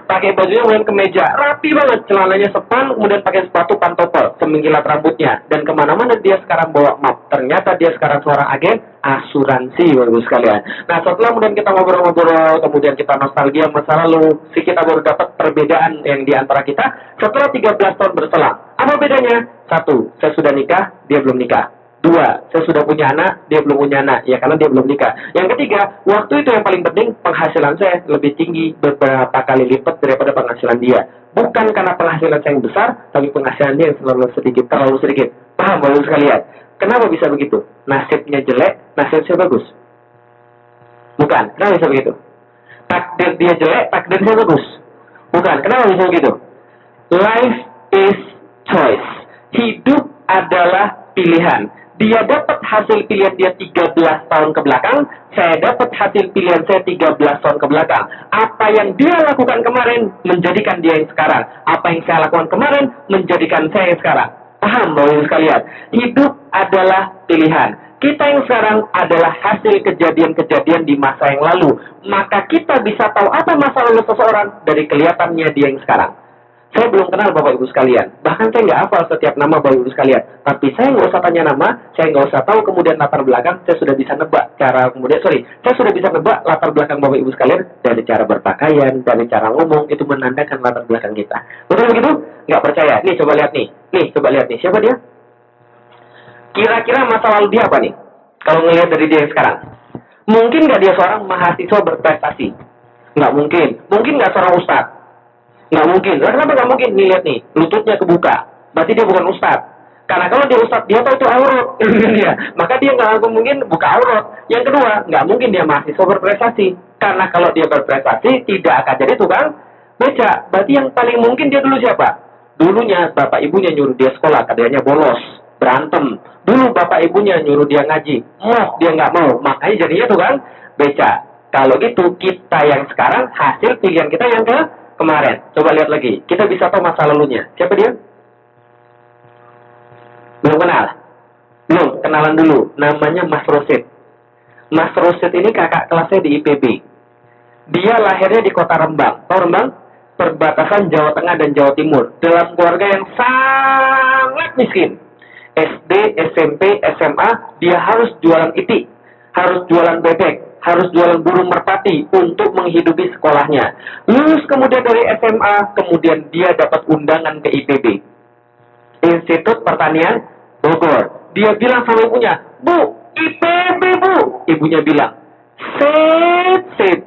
Pakai bajunya kemudian kemeja. Rapi banget. Celananya sepan. Kemudian pakai sepatu pantopel. Semengkilat rambutnya. Dan kemana-mana dia sekarang bawa map. Ternyata dia sekarang seorang agen asuransi, bagus sekalian. Nah, setelah kemudian kita ngobrol-ngobrol, kemudian kita nostalgia masa lalu, kita baru dapat perbedaan yang di antara kita. Setelah 13 tahun berselang. Apa bedanya? 1, saya sudah nikah, dia belum nikah. 2, saya sudah punya anak, dia belum punya anak. Ya, karena dia belum nikah. Yang ketiga, waktu itu yang paling penting, penghasilan saya lebih tinggi beberapa kali lipat daripada penghasilan dia. Bukan karena penghasilan saya yang besar, tapi penghasilan dia yang terlalu sedikit. Paham, bagus sekalian? Kenapa bisa begitu? Nasibnya jelek, nasib saya bagus. Bukan, kenapa bisa begitu? Takdir dia jelek, takdir saya bagus. Bukan, kenapa bisa begitu? Life is choice. Hidup adalah pilihan. Dia dapat hasil pilihan dia 13 tahun ke belakang, saya dapat hasil pilihan saya 13 tahun ke belakang. Apa yang dia lakukan kemarin menjadikan dia yang sekarang. Apa yang saya lakukan kemarin menjadikan saya yang sekarang. Paham Bapak Ibu sekalian? Hidup adalah pilihan. Kita yang sekarang adalah hasil kejadian-kejadian di masa yang lalu. Maka kita bisa tahu apa masa lalu seseorang dari kelihatannya dia yang sekarang. Saya belum kenal Bapak Ibu sekalian. Bahkan saya nggak hafal setiap nama Bapak Ibu sekalian. Tapi saya nggak usah tanya nama, saya nggak usah tahu kemudian latar belakang, saya sudah bisa nebak saya sudah bisa nebak latar belakang Bapak Ibu sekalian dari cara berpakaian, dari cara ngomong, itu menandakan latar belakang kita. Betul begitu? Nggak percaya? Nih coba lihat nih. Coba lihat nih. Siapa dia? Kira-kira masa lalu dia apa nih? Kalau ngelihat dari dia yang sekarang. Mungkin nggak dia seorang mahasiswa berprestasi? Nggak mungkin. Mungkin nggak seorang ustadz? Nggak mungkin. Kenapa nggak mungkin? Nih lihat nih, lututnya kebuka. Berarti dia bukan ustadz. Karena kalau dia ustadz, dia tahu itu aurat. Maka dia nggak mungkin buka aurat. Yang kedua, nggak mungkin dia mahasiswa berprestasi. Karena kalau dia berprestasi, tidak akan jadi tukang beca. Berarti yang paling mungkin dia dulu siapa? Dulunya bapak ibunya nyuruh dia sekolah, kerjanya bolos, berantem. Dulu bapak ibunya nyuruh dia ngaji, dia nggak mau. Makanya jadinya tukang beca. Kalau gitu, kita yang sekarang hasil pilihan kita yang kemarin. Coba lihat lagi. Kita bisa tahu masa lalunya. Siapa dia? Belum kenal? Belum. Kenalan dulu. Namanya Mas Rosid. Mas Rosid ini kakak kelasnya di IPB. Dia lahirnya di kota Rembang. Tahu Rembang? Perbatasan Jawa Tengah dan Jawa Timur. Dalam keluarga yang sangat miskin. SD, SMP, SMA, dia harus jualan itik. Harus jualan bebek. Harus jualan burung merpati untuk menghidupi sekolahnya. Lulus kemudian dari SMA, kemudian dia dapat undangan ke IPB. Institut Pertanian Bogor. Dia bilang sama ibunya, "Bu, IPB Bu." Ibunya bilang, Sip.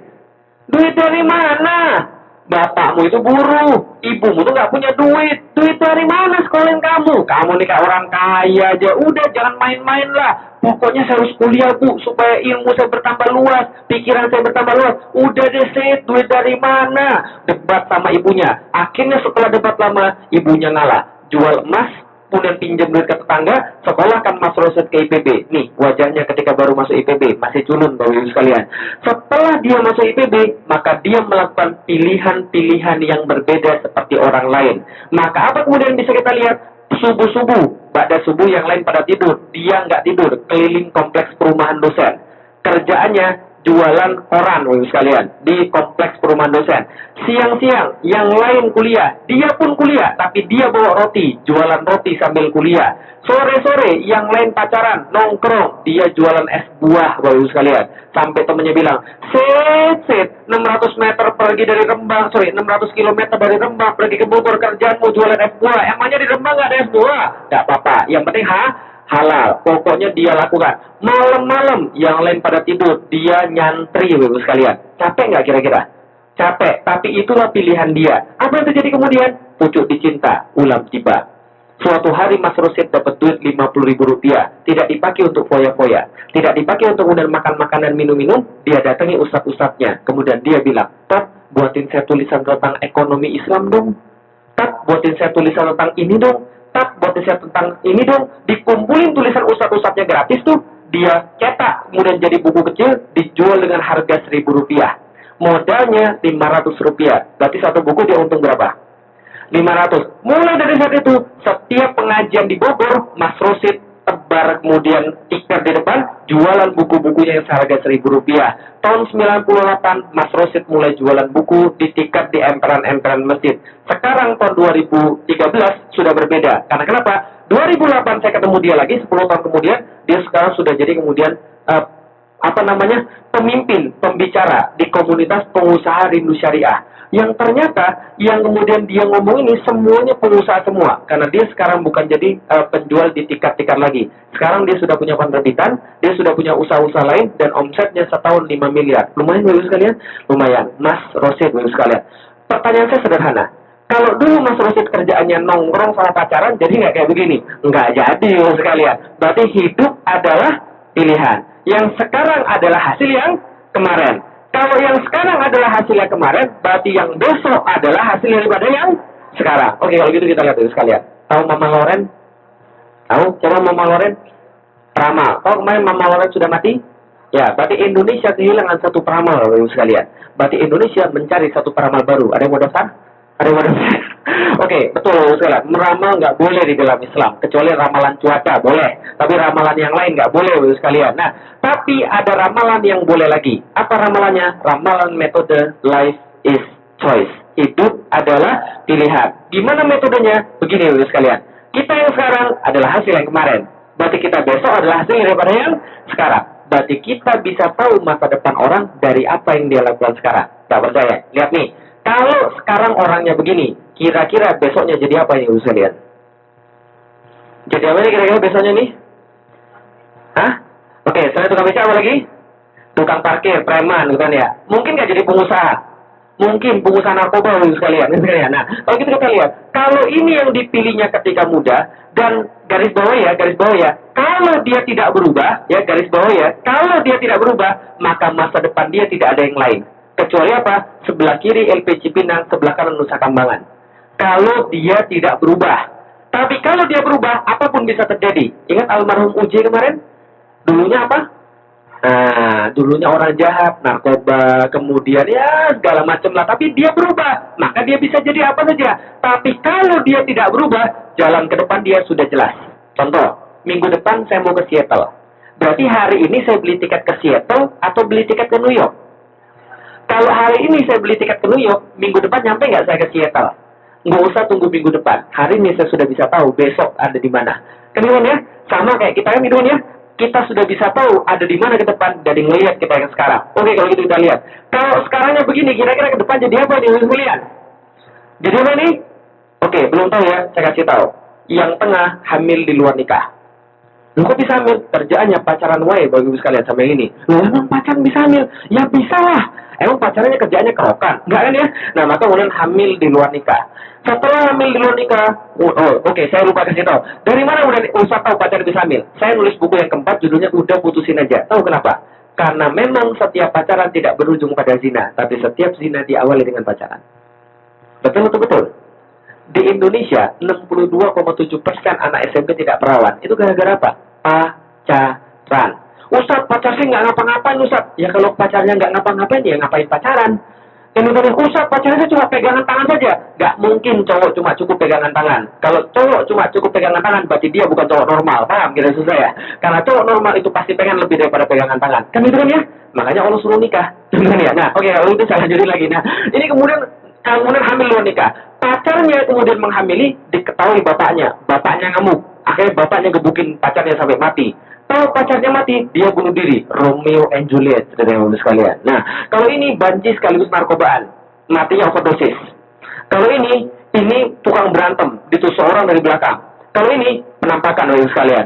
Duit dari mana? Bapakmu itu buruh, ibumu tuh nggak punya duit. Duit dari mana sekolahin kamu? Kamu nih kayak orang kaya aja. Udah jangan main-main lah. Pokoknya saya harus kuliah Bu, supaya ilmu saya bertambah luas, pikiran saya bertambah luas. Udah deh Sid, duit dari mana? Debat sama ibunya. Akhirnya setelah debat lama, ibunya ngalah. Jual emas, kemudian pinjam duit ke tetangga, sekolahkan Mas Rosid ke IPB. Nih, wajahnya ketika baru masuk IPB, masih culun Bapak Ibu sekalian. Setelah dia masuk IPB, maka dia melakukan pilihan-pilihan yang berbeda seperti orang lain. Maka apa kemudian bisa kita lihat? Subuh-subuh, pada subuh yang lain pada tidur. Dia nggak tidur, keliling kompleks perumahan dosen. Kerjaannya jualan koran, Bapak Ibu sekalian, di kompleks perumahan dosen. Siang-siang, yang lain kuliah, dia pun kuliah, tapi dia bawa roti, jualan roti sambil kuliah. Sore-sore, yang lain pacaran, nongkrong, dia jualan es buah, Bapak Ibu sekalian. Sampai temennya bilang, Sid, 600 meter pergi dari Rembang, 600 kilometer dari Rembang, pergi ke Bogor, kerjaanmu jualan es buah. Emangnya di Rembang nggak ada es buah? Nggak apa-apa, yang penting halal. Pokoknya dia lakukan. Malam-malam yang lain pada tidur, dia nyantri, Bapak sekalian. Capek nggak kira-kira? Capek, tapi itulah pilihan dia. Apa yang terjadi kemudian? Pucuk dicinta, ulam tiba. Suatu hari Mas Rosid dapat duit 50.000 rupiah. Tidak dipakai untuk foya-foya. Tidak dipakai untuk kemudian makan makanan, minum-minum. Dia datangi ustadz-ustadznya. Kemudian dia bilang, "Tat, buatin saya tulisan tentang ekonomi Islam dong. Tat, buatin saya tulisan tentang ini dong. Tat, buatin saya tentang ini dong." Dikumpulin tulisan ustadz-ustadznya gratis tuh. Dia cetak, kemudian jadi buku kecil, dijual dengan harga 1.000 rupiah. Modalnya 500 rupiah. Berarti satu buku dia untung berapa? 500. Mulai dari saat itu, setiap pengajian di Bogor, Mas Rosid tebar kemudian tikar di depan, jualan buku-bukunya yang seharga 1.000 rupiah. Tahun 98, Mas Rosid mulai jualan buku di tikar di emperan-emperan masjid. Sekarang tahun 2013 sudah berbeda. Karena kenapa? 2008 saya ketemu dia lagi, 10 tahun kemudian, dia sekarang sudah jadi kemudian pemimpin, pembicara di komunitas pengusaha rindu syariah. Yang ternyata yang kemudian dia ngomong ini semuanya pengusaha semua, karena dia sekarang bukan jadi penjual di tikar-tikar lagi. Sekarang dia sudah punya penerbitan, dia sudah punya usaha-usaha lain, dan omsetnya setahun 5 miliar. Lumayan Bapak sekalian? Lumayan. Mas Rosid Bapak sekalian. Pertanyaan saya sederhana. Kalau dulu Mas Rosid kerjaannya nongkrong sama pacaran, jadi nggak kayak begini? Nggak jadi Bapak sekalian. Berarti hidup adalah pilihan. Yang sekarang adalah hasil yang kemarin. Kalau yang sekarang adalah hasil yang kemarin, berarti yang besok adalah hasil daripada yang sekarang. Oke, kalau gitu kita lihat dulu sekalian. Tahu Mama Loren? Tahu? Coba Mama Loren. Peramal. Kalau kemarin Mama Larat sudah mati, ya berarti Indonesia kehilangan satu peramal, Bapak Ibu sekalian. Berarti Indonesia mencari satu peramal baru. Ada yang mau daftar? Ada yang mau daftar? Oke, betul Bapak Ibu sekalian. Meramal nggak boleh di dalam Islam, kecuali ramalan cuaca boleh. Tapi ramalan yang lain nggak boleh Bapak Ibu sekalian. Nah, tapi ada ramalan yang boleh lagi. Apa ramalannya? Ramalan metode life is choice. Hidup adalah pilihan. Gimana metodenya? Begini Bapak Ibu sekalian. Kita yang sekarang adalah hasil yang kemarin. Berarti kita besok adalah hasil daripada yang sekarang. Berarti kita bisa tahu masa depan orang dari apa yang dia lakukan sekarang. Tak percaya? Lihat nih. Kalau sekarang orangnya begini, kira-kira besoknya jadi apa yang bisa lihat? Jadi apa nih kira-kira besoknya nih? Hah? Oke, selain tukang beca apa lagi? Tukang parkir, preman, bukan ya? Mungkin nggak jadi pengusaha. Mungkin pengusaha narkoba sekalian. Nah, kalau gitu kita lihat, kalau ini yang dipilihnya ketika muda, dan garis bawah ya, kalau dia tidak berubah, ya garis bawah ya, kalau dia tidak berubah, maka masa depan dia tidak ada yang lain. Kecuali apa? Sebelah kiri LP Cipinang, sebelah kanan Nusa Kambangan. Kalau dia tidak berubah. Tapi kalau dia berubah, apapun bisa terjadi. Ingat almarhum Uji kemarin? Dulunya apa? Nah, dulunya orang jahat, narkoba, kemudian ya segala macam lah. Tapi dia berubah, maka dia bisa jadi apa saja. Tapi kalau dia tidak berubah, jalan ke depan dia sudah jelas. Contoh, minggu depan saya mau ke Seattle. Berarti hari ini saya beli tiket ke Seattle atau beli tiket ke New York? Kalau hari ini saya beli tiket ke New York, minggu depan nyampe nggak saya ke Seattle? Nggak usah tunggu minggu depan. Hari ini saya sudah bisa tahu besok ada di mana. Kemudian ya, sama kayak kita kan gitu ya. Kita sudah bisa tahu ada di mana ke depan dari melihat kita yang sekarang. Oke, kalau gitu kita lihat. Kalau sekarangnya begini, kira-kira ke depan jadi apa nih, kalian? Jadi apa nih? Oke, belum tahu ya, saya kasih tahu. Yang tengah hamil di luar nikah. Lu kok bisa hamil? Kerjaannya pacaran wae bagi ibu sekalian sama yang ini. Lu emang pacaran bisa hamil? Ya bisa lah. Emang pacarannya kerjaannya kerokan? Enggak kan ya? Nah, maka kemudian hamil di luar nikah. Setelah hamil di luar nikah, oke, saya lupa kasih tahu. Dari mana udah usah tahu pacar bisa hamil? Saya nulis buku yang keempat, judulnya Udah Putusin Aja. Tahu kenapa? Karena memang setiap pacaran tidak berujung pada zina, tapi setiap zina diawali dengan pacaran. Betul. Di Indonesia, 62,7% anak SMP tidak perawan. Itu gara-gara apa? Pacaran. Ustaz, pacar sih nggak ngapa-ngapain, Ustaz. Ya kalau pacarnya nggak ngapa-ngapain, ya ngapain pacaran? Kemudian, Ustaz, pacarnya cuma pegangan tangan saja. Nggak mungkin cowok cuma cukup pegangan tangan. Kalau cowok cuma cukup pegangan tangan, berarti dia bukan cowok normal. Paham kira susah ya? Karena cowok normal itu pasti pengen lebih daripada pegangan tangan. Kan itu kan ya? Makanya Allah suruh nikah. Ya? Nah, oke, kalau itu saya lanjutin lagi. Nah, ini kemudian hamil luar nikah. Pacarnya kemudian menghamili, diketahui bapaknya. Bapaknya ngamuk. Akhirnya bapaknya gebukin pacarnya sampai mati. Tahu pacarnya mati, dia bunuh diri. Romeo and Juliet, saudara-saudara sekalian. Nah, kalau ini banci sekaligus narkobaan, matinya overdosis. Kalau ini tukang berantem, ditusuk orang dari belakang. Kalau ini penampakan, saudara sekalian.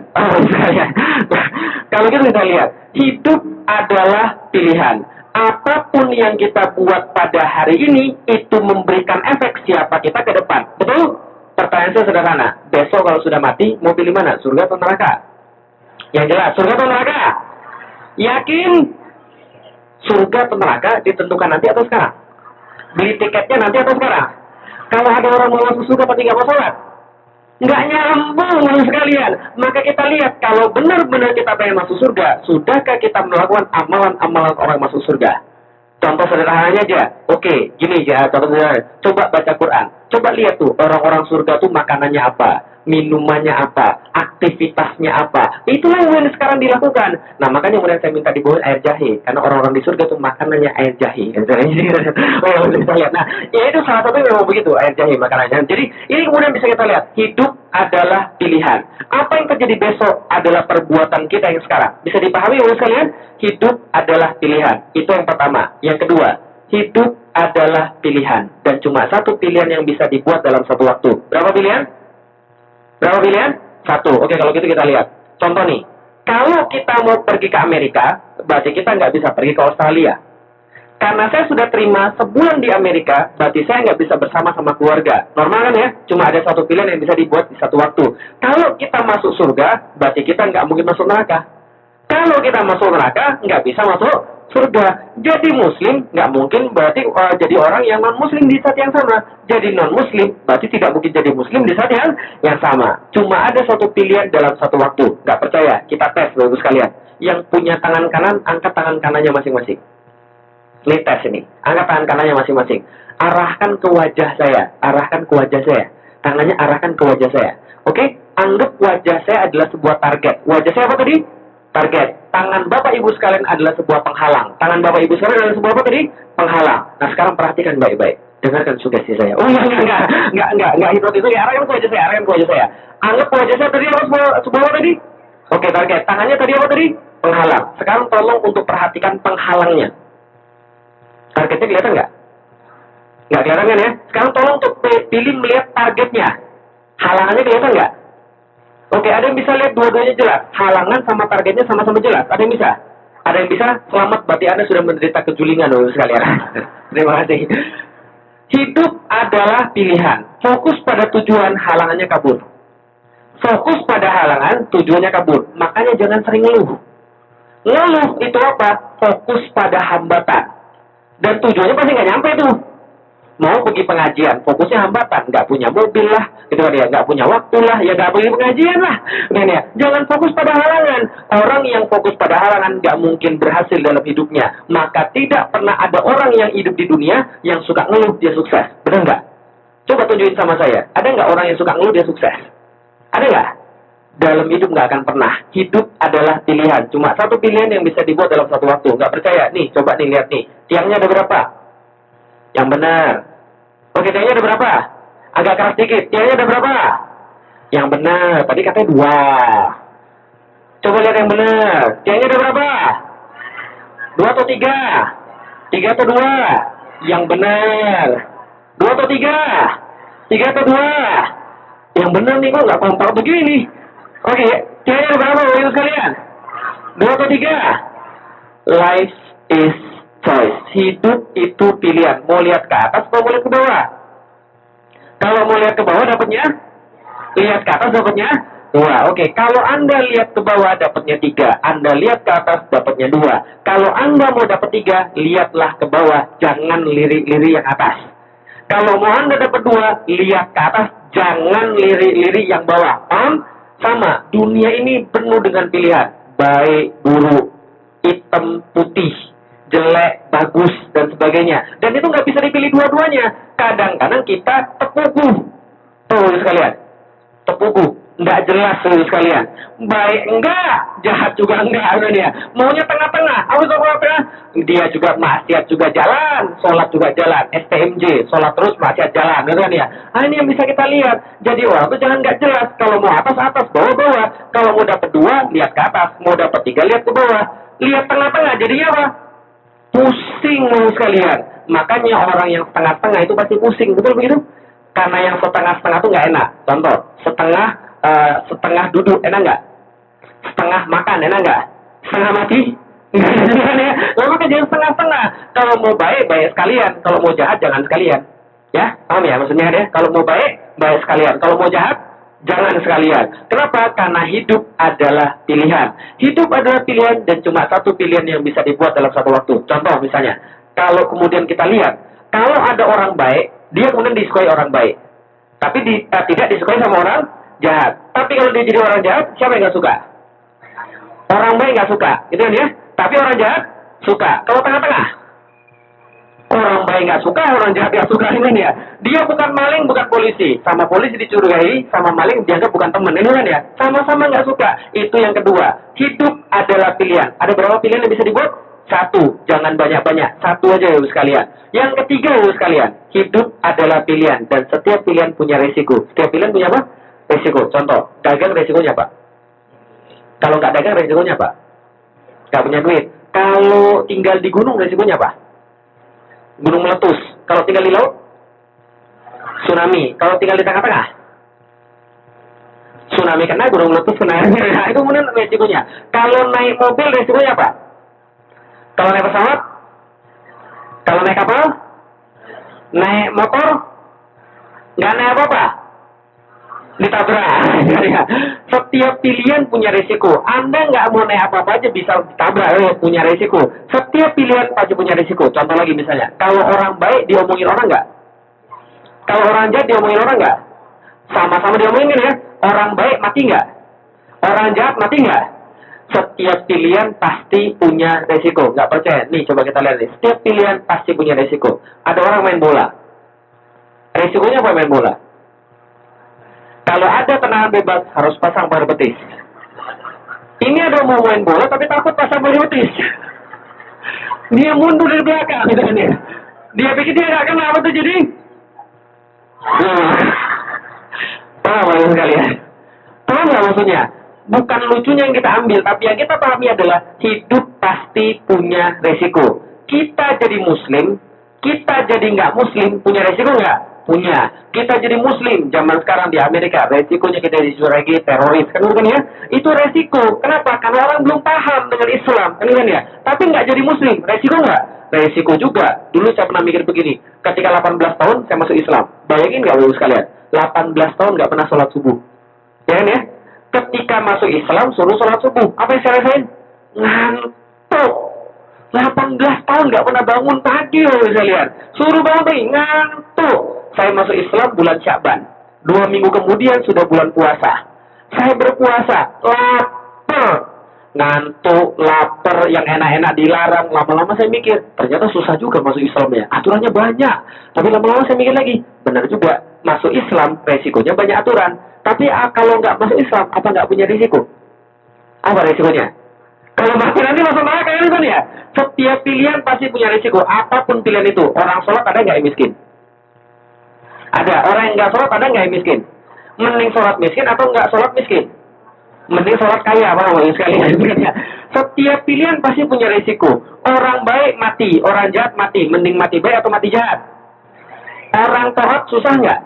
Kalau gitu kita lihat, hidup adalah pilihan. Apapun yang kita buat pada hari ini, itu memberikan efek siapa kita ke depan. Betul? Pertanyaan saya sederhana. Besok kalau sudah mati, mau pilih mana? Surga atau neraka? Yang jelas, surga atau neraka? Yakin? Surga atau neraka ditentukan nanti atau sekarang? Beli tiketnya nanti atau sekarang? Kalau ada orang mau masuk surga, pasti nggak mau sholat? Nggak nyambung sekalian. Maka kita lihat, kalau benar-benar kita pengen masuk surga, sudahkah kita melakukan amalan-amalan orang masuk surga? Contoh sederhananya aja. Oke, gini ya, contoh sederhana. Coba baca Quran. Coba lihat tuh, orang-orang surga tuh makanannya apa? Minumannya apa, aktivitasnya apa. Itulah yang sekarang dilakukan. Nah, makanya kemudian saya minta dibawain air jahe, karena orang-orang di surga tuh makanannya air jahe. Bisa lihat. Nah, ya itu salah satu memang begitu, air jahe makanannya. Jadi ini kemudian bisa kita lihat, hidup adalah pilihan. Apa yang terjadi besok adalah perbuatan kita yang sekarang. Bisa dipahami oleh sekalian? Hidup adalah pilihan. Itu yang pertama. Yang kedua, hidup adalah pilihan, dan cuma satu pilihan yang bisa dibuat dalam satu waktu. Berapa pilihan? Berapa pilihan? Satu. Oke, kalau gitu kita lihat. Contoh nih, kalau kita mau pergi ke Amerika, berarti kita nggak bisa pergi ke Australia. Karena saya sudah terima sebulan di Amerika, berarti saya nggak bisa bersama sama keluarga. Normal kan ya? Cuma ada satu pilihan yang bisa dibuat di satu waktu. Kalau kita masuk surga, berarti kita nggak mungkin masuk neraka. Kalau kita masuk neraka, nggak bisa masuk surga. Jadi muslim nggak mungkin berarti jadi orang yang non muslim di saat yang sama. Jadi non muslim berarti tidak mungkin jadi muslim di saat yang sama. Cuma ada satu pilihan dalam satu waktu. Nggak percaya? Kita tes bagus sekalian. Yang punya tangan kanan, angkat tangan kanannya masing-masing. Ini tes ini. Angkat tangan kanannya masing-masing. Arahkan ke wajah saya. Arahkan ke wajah saya. Tangannya arahkan ke wajah saya. Oke? Anggap wajah saya adalah sebuah target. Wajah saya apa tadi? Target. Tangan Bapak Ibu sekalian adalah sebuah penghalang. Tangan Bapak Ibu sekalian adalah sebuah apa tadi? Penghalang. Nah, sekarang perhatikan baik-baik. Dengarkan sugesti saya. Oh, enggak hipnotis lagi. Arahkan ke wajah saya, arahkan ke wajah saya. Anggap wajah saya tadi apa sebuah apa tadi? Oke, target. Tangannya tadi apa tadi? Penghalang. Sekarang tolong untuk perhatikan penghalangnya. Targetnya kelihatan nggak? Nggak kelihatan kan ya? Sekarang tolong untuk pilih melihat targetnya. Halangannya kelihatan nggak? Oke, ada yang bisa lihat dua-duanya jelas. Halangan sama targetnya sama-sama jelas. Ada yang bisa? Ada yang bisa? Selamat, berarti Anda sudah menderita kejulingan loh sekalian. Terima kasih. Hidup adalah pilihan. Fokus pada tujuan, halangannya kabur. Fokus pada halangan, tujuannya kabur. Makanya jangan sering ngeluh. Ngeluh itu apa? Fokus pada hambatan. Dan tujuannya pasti nggak nyampe tuh. Mau pergi pengajian, fokusnya hambatan, nggak punya mobil lah, gitu kan ya, nggak punya waktu lah, ya nggak pergi pengajian lah, kan ya. Jangan fokus pada halangan. Orang yang fokus pada halangan nggak mungkin berhasil dalam hidupnya. Maka tidak pernah ada orang yang hidup di dunia yang suka ngeluh dia sukses, benar nggak? Coba tunjukin sama saya, ada nggak orang yang suka ngeluh dia sukses? Ada nggak? Dalam hidup nggak akan pernah. Hidup adalah pilihan. Cuma satu pilihan yang bisa dibuat dalam satu waktu. Nggak percaya? Nih, coba nih lihat nih. Tiangnya ada berapa? Yang benar. Oke, tiangnya ada berapa? Agak keras dikit. Tiangnya ada berapa? Yang benar. Tadi katanya 2. Coba lihat yang benar. Tiangnya ada berapa? 2 atau 3? 3 atau 2? Yang benar. 2 atau 3? 3 atau 2? Yang benar nih, kok nggak kompak begini? Oke, tiangnya ada berapa Bapak Ibu sekalian? 2 atau 3? Life is choice. Hidup itu pilihan. Mau lihat ke atas atau mau lihat ke bawah? Kalau mau lihat ke bawah dapatnya? Lihat ke atas dapatnya? 2. Oke, kalau Anda lihat ke bawah dapatnya 3. Anda lihat ke atas dapatnya 2. Kalau Anda mau dapat 3, lihatlah ke bawah. Jangan lirik-lirik yang atas. Kalau mau Anda dapat 2, lihat ke atas. Jangan lirik-lirik yang bawah. Paham? Sama. Dunia ini penuh dengan pilihan. Baik, buruk, hitam, putih, jelek, bagus, dan sebagainya. Dan itu nggak bisa dipilih dua-duanya. Kadang-kadang kita tepugu. Tuh, sekalian. Tepugu. Nggak jelas, sekalian. Baik enggak, jahat juga enggak. Ya. Maunya tengah-tengah. Apa tengah-tengah? Dia juga maksiat juga jalan, sholat juga jalan. STMJ, sholat terus, maksiat jalan. Kan ya? Nah, ini yang bisa kita lihat. Jadi orang itu jangan nggak jelas. Kalau mau atas, bawah. Kalau mau dapat 2, lihat ke atas. Mau dapat 3, lihat ke bawah. Lihat tengah-tengah, jadinya apa? Pusing sekalian. Makanya orang yang setengah-setengah itu pasti pusing, betul begitu? Karena yang setengah-setengah itu nggak enak. Contoh, setengah duduk enak nggak? Setengah makan enak nggak? Setengah mati? Lalu kan jangan setengah-setengah. Kalau mau baik, baik sekalian. Kalau mau jahat, jangan sekalian. Ya, paham ya maksudnya ya? Kalau mau baik, baik sekalian. Kalau mau jahat, jangan sekalian. Kenapa? Karena hidup adalah pilihan. Hidup adalah pilihan dan cuma satu pilihan yang bisa dibuat dalam satu waktu. Contoh misalnya, kalau kemudian kita lihat, kalau ada orang baik, dia kemudian disukai orang baik. Tapi tidak disukai sama orang jahat. Tapi kalau dia jadi orang jahat, siapa yang nggak suka? Orang baik nggak suka, gitu kan ya? Tapi orang jahat suka. Kalau tengah-tengah, orang baik nggak suka, orang jahat nggak suka, ini kan ya? Dia bukan maling, bukan polisi. Sama polisi dicurigai, sama maling dianggap bukan teman, ini kan ya? Sama-sama nggak suka. Itu yang kedua. Hidup adalah pilihan. Ada berapa pilihan yang bisa dibuat? 1. Jangan banyak-banyak. 1 aja ya sekalian. Yang ketiga ya sekalian. Hidup adalah pilihan. Dan setiap pilihan punya resiko. Setiap pilihan punya apa? Resiko. Contoh, dagang resikonya apa? Kalau nggak dagang resikonya apa? Nggak punya duit. Kalau tinggal di gunung resikonya apa? Gunung meletus. Kalau tinggal di laut? Tsunami. Kalau tinggal di tengah-tengah? Tsunami kena, gunung meletus kena. Nah, itu kemudian resikonya. Kalau naik mobil resikonya apa? Kalau naik pesawat? Kalau naik kapal? Naik motor? Nggak naik apa-apa? ditabrak. Ya. Setiap pilihan punya resiko. Anda nggak mau naik apa-apa aja bisa ditabrak, punya resiko. Setiap pilihan pasti punya resiko. Contoh lagi misalnya, kalau orang baik diomongin orang nggak? Kalau orang jahat diomongin orang nggak? Sama-sama diomongin ya. Orang baik mati nggak? Orang jahat mati nggak? Setiap pilihan pasti punya resiko. Nggak percaya? Nih coba kita lihat nih. Setiap pilihan pasti punya resiko. Ada orang main bola. Resikonya apa main bola? Kalau ada tendangan bebas harus pasang bar betis. Ini ada mau main bola tapi takut pasang bar betis. Dia mundur dari belakang gitu kan ya. Dia pikir dia nggak kena apa tuh jadi. Paham ya sekalian? Paham nggak maksudnya? Bukan lucunya yang kita ambil, tapi yang kita pahami adalah hidup pasti punya resiko. Kita jadi muslim, kita jadi nggak muslim punya resiko nggak? Punya. Kita jadi muslim zaman sekarang di Amerika, resikonya kita disuruhi teroris, kan ya? Itu resiko. Kenapa? Karena orang belum paham dengan Islam, kan ya? Tapi nggak jadi muslim, resiko nggak? Resiko juga. Dulu saya pernah mikir begini, ketika 18 tahun saya masuk Islam. Bayangin nggak Bapak sekalian? 18 tahun nggak pernah sholat subuh. Ya kan ya? Ketika masuk Islam suruh sholat subuh, apa yang saya rasain? Ngantuk. 18 tahun nggak pernah bangun pagi loh saya lihat. Suruh bangun pagi, ngantuk. Saya masuk Islam bulan Sya'ban. 2 minggu kemudian sudah bulan puasa. Saya berpuasa, lapar. Ngantuk, lapar, yang enak-enak dilarang. Lama-lama saya mikir, ternyata susah juga masuk Islam ya. Aturannya banyak. Tapi lama-lama saya mikir lagi, benar juga. Masuk Islam, resikonya banyak aturan. Tapi kalau nggak masuk Islam, apa nggak punya risiko? Apa risikonya? Kalau mati nanti masuk neraka kan ya? Setiap pilihan pasti punya risiko. Apapun pilihan itu. Orang sholat ada nggak yang miskin? Ada. Orang yang nggak sholat ada nggak yang miskin? Mending sholat miskin atau nggak sholat miskin? Mending sholat kaya, apa namanya sekalian? Setiap pilihan pasti punya risiko. Orang baik mati, orang jahat mati. Mending mati baik atau mati jahat? Orang taat susah nggak?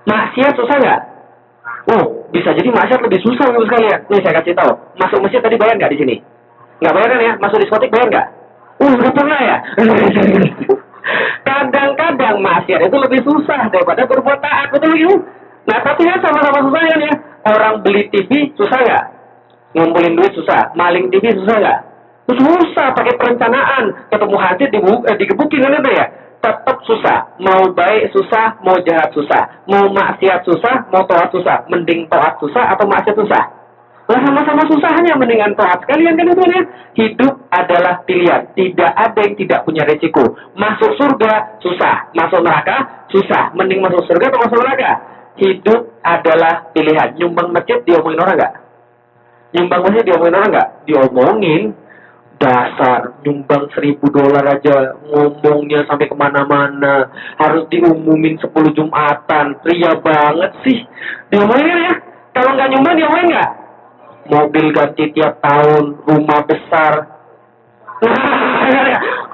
Maksiat susah nggak? Oh, bisa jadi maksiat lebih susah Bapak sekalian. Nih saya kasih tahu. Masuk masjid tadi bayar nggak di sini? Nggak bayar kan ya? Masuk diskotik bayar nggak? Nggak pernah ya? Kadang-kadang maksiat itu lebih susah daripada berbuat taat, betul gitu? Nah, tapi kan sama-sama susah kan ya? Orang beli TV susah nggak? Ngumpulin duit susah. Maling TV susah nggak? Susah, pakai perencanaan. Ketemu hansip digebukin kan itu ya? Tetap susah. Mau baik susah, mau jahat susah. Mau maksiat susah, mau taat susah. Mending taat susah atau maksiat susah? Lah sama-sama susahnya, mendingan taat sekalian kan itu ya. Hidup adalah pilihan. Tidak ada yang tidak punya resiko. Masuk surga susah, masuk neraka susah. Mending masuk surga atau masuk neraka? Hidup adalah pilihan. Nyumbang masjid diomongin orang nggak? Nyumbang masjid diomongin orang nggak? Diomongin. Dasar nyumbang $1.000 aja ngomongnya sampai kemana-mana, harus diumumin 10 Jumatan. Ria banget sih diomongin ya. Kalau nggak nyumbang diomongin nggak? Mobil ganti tiap tahun, rumah besar.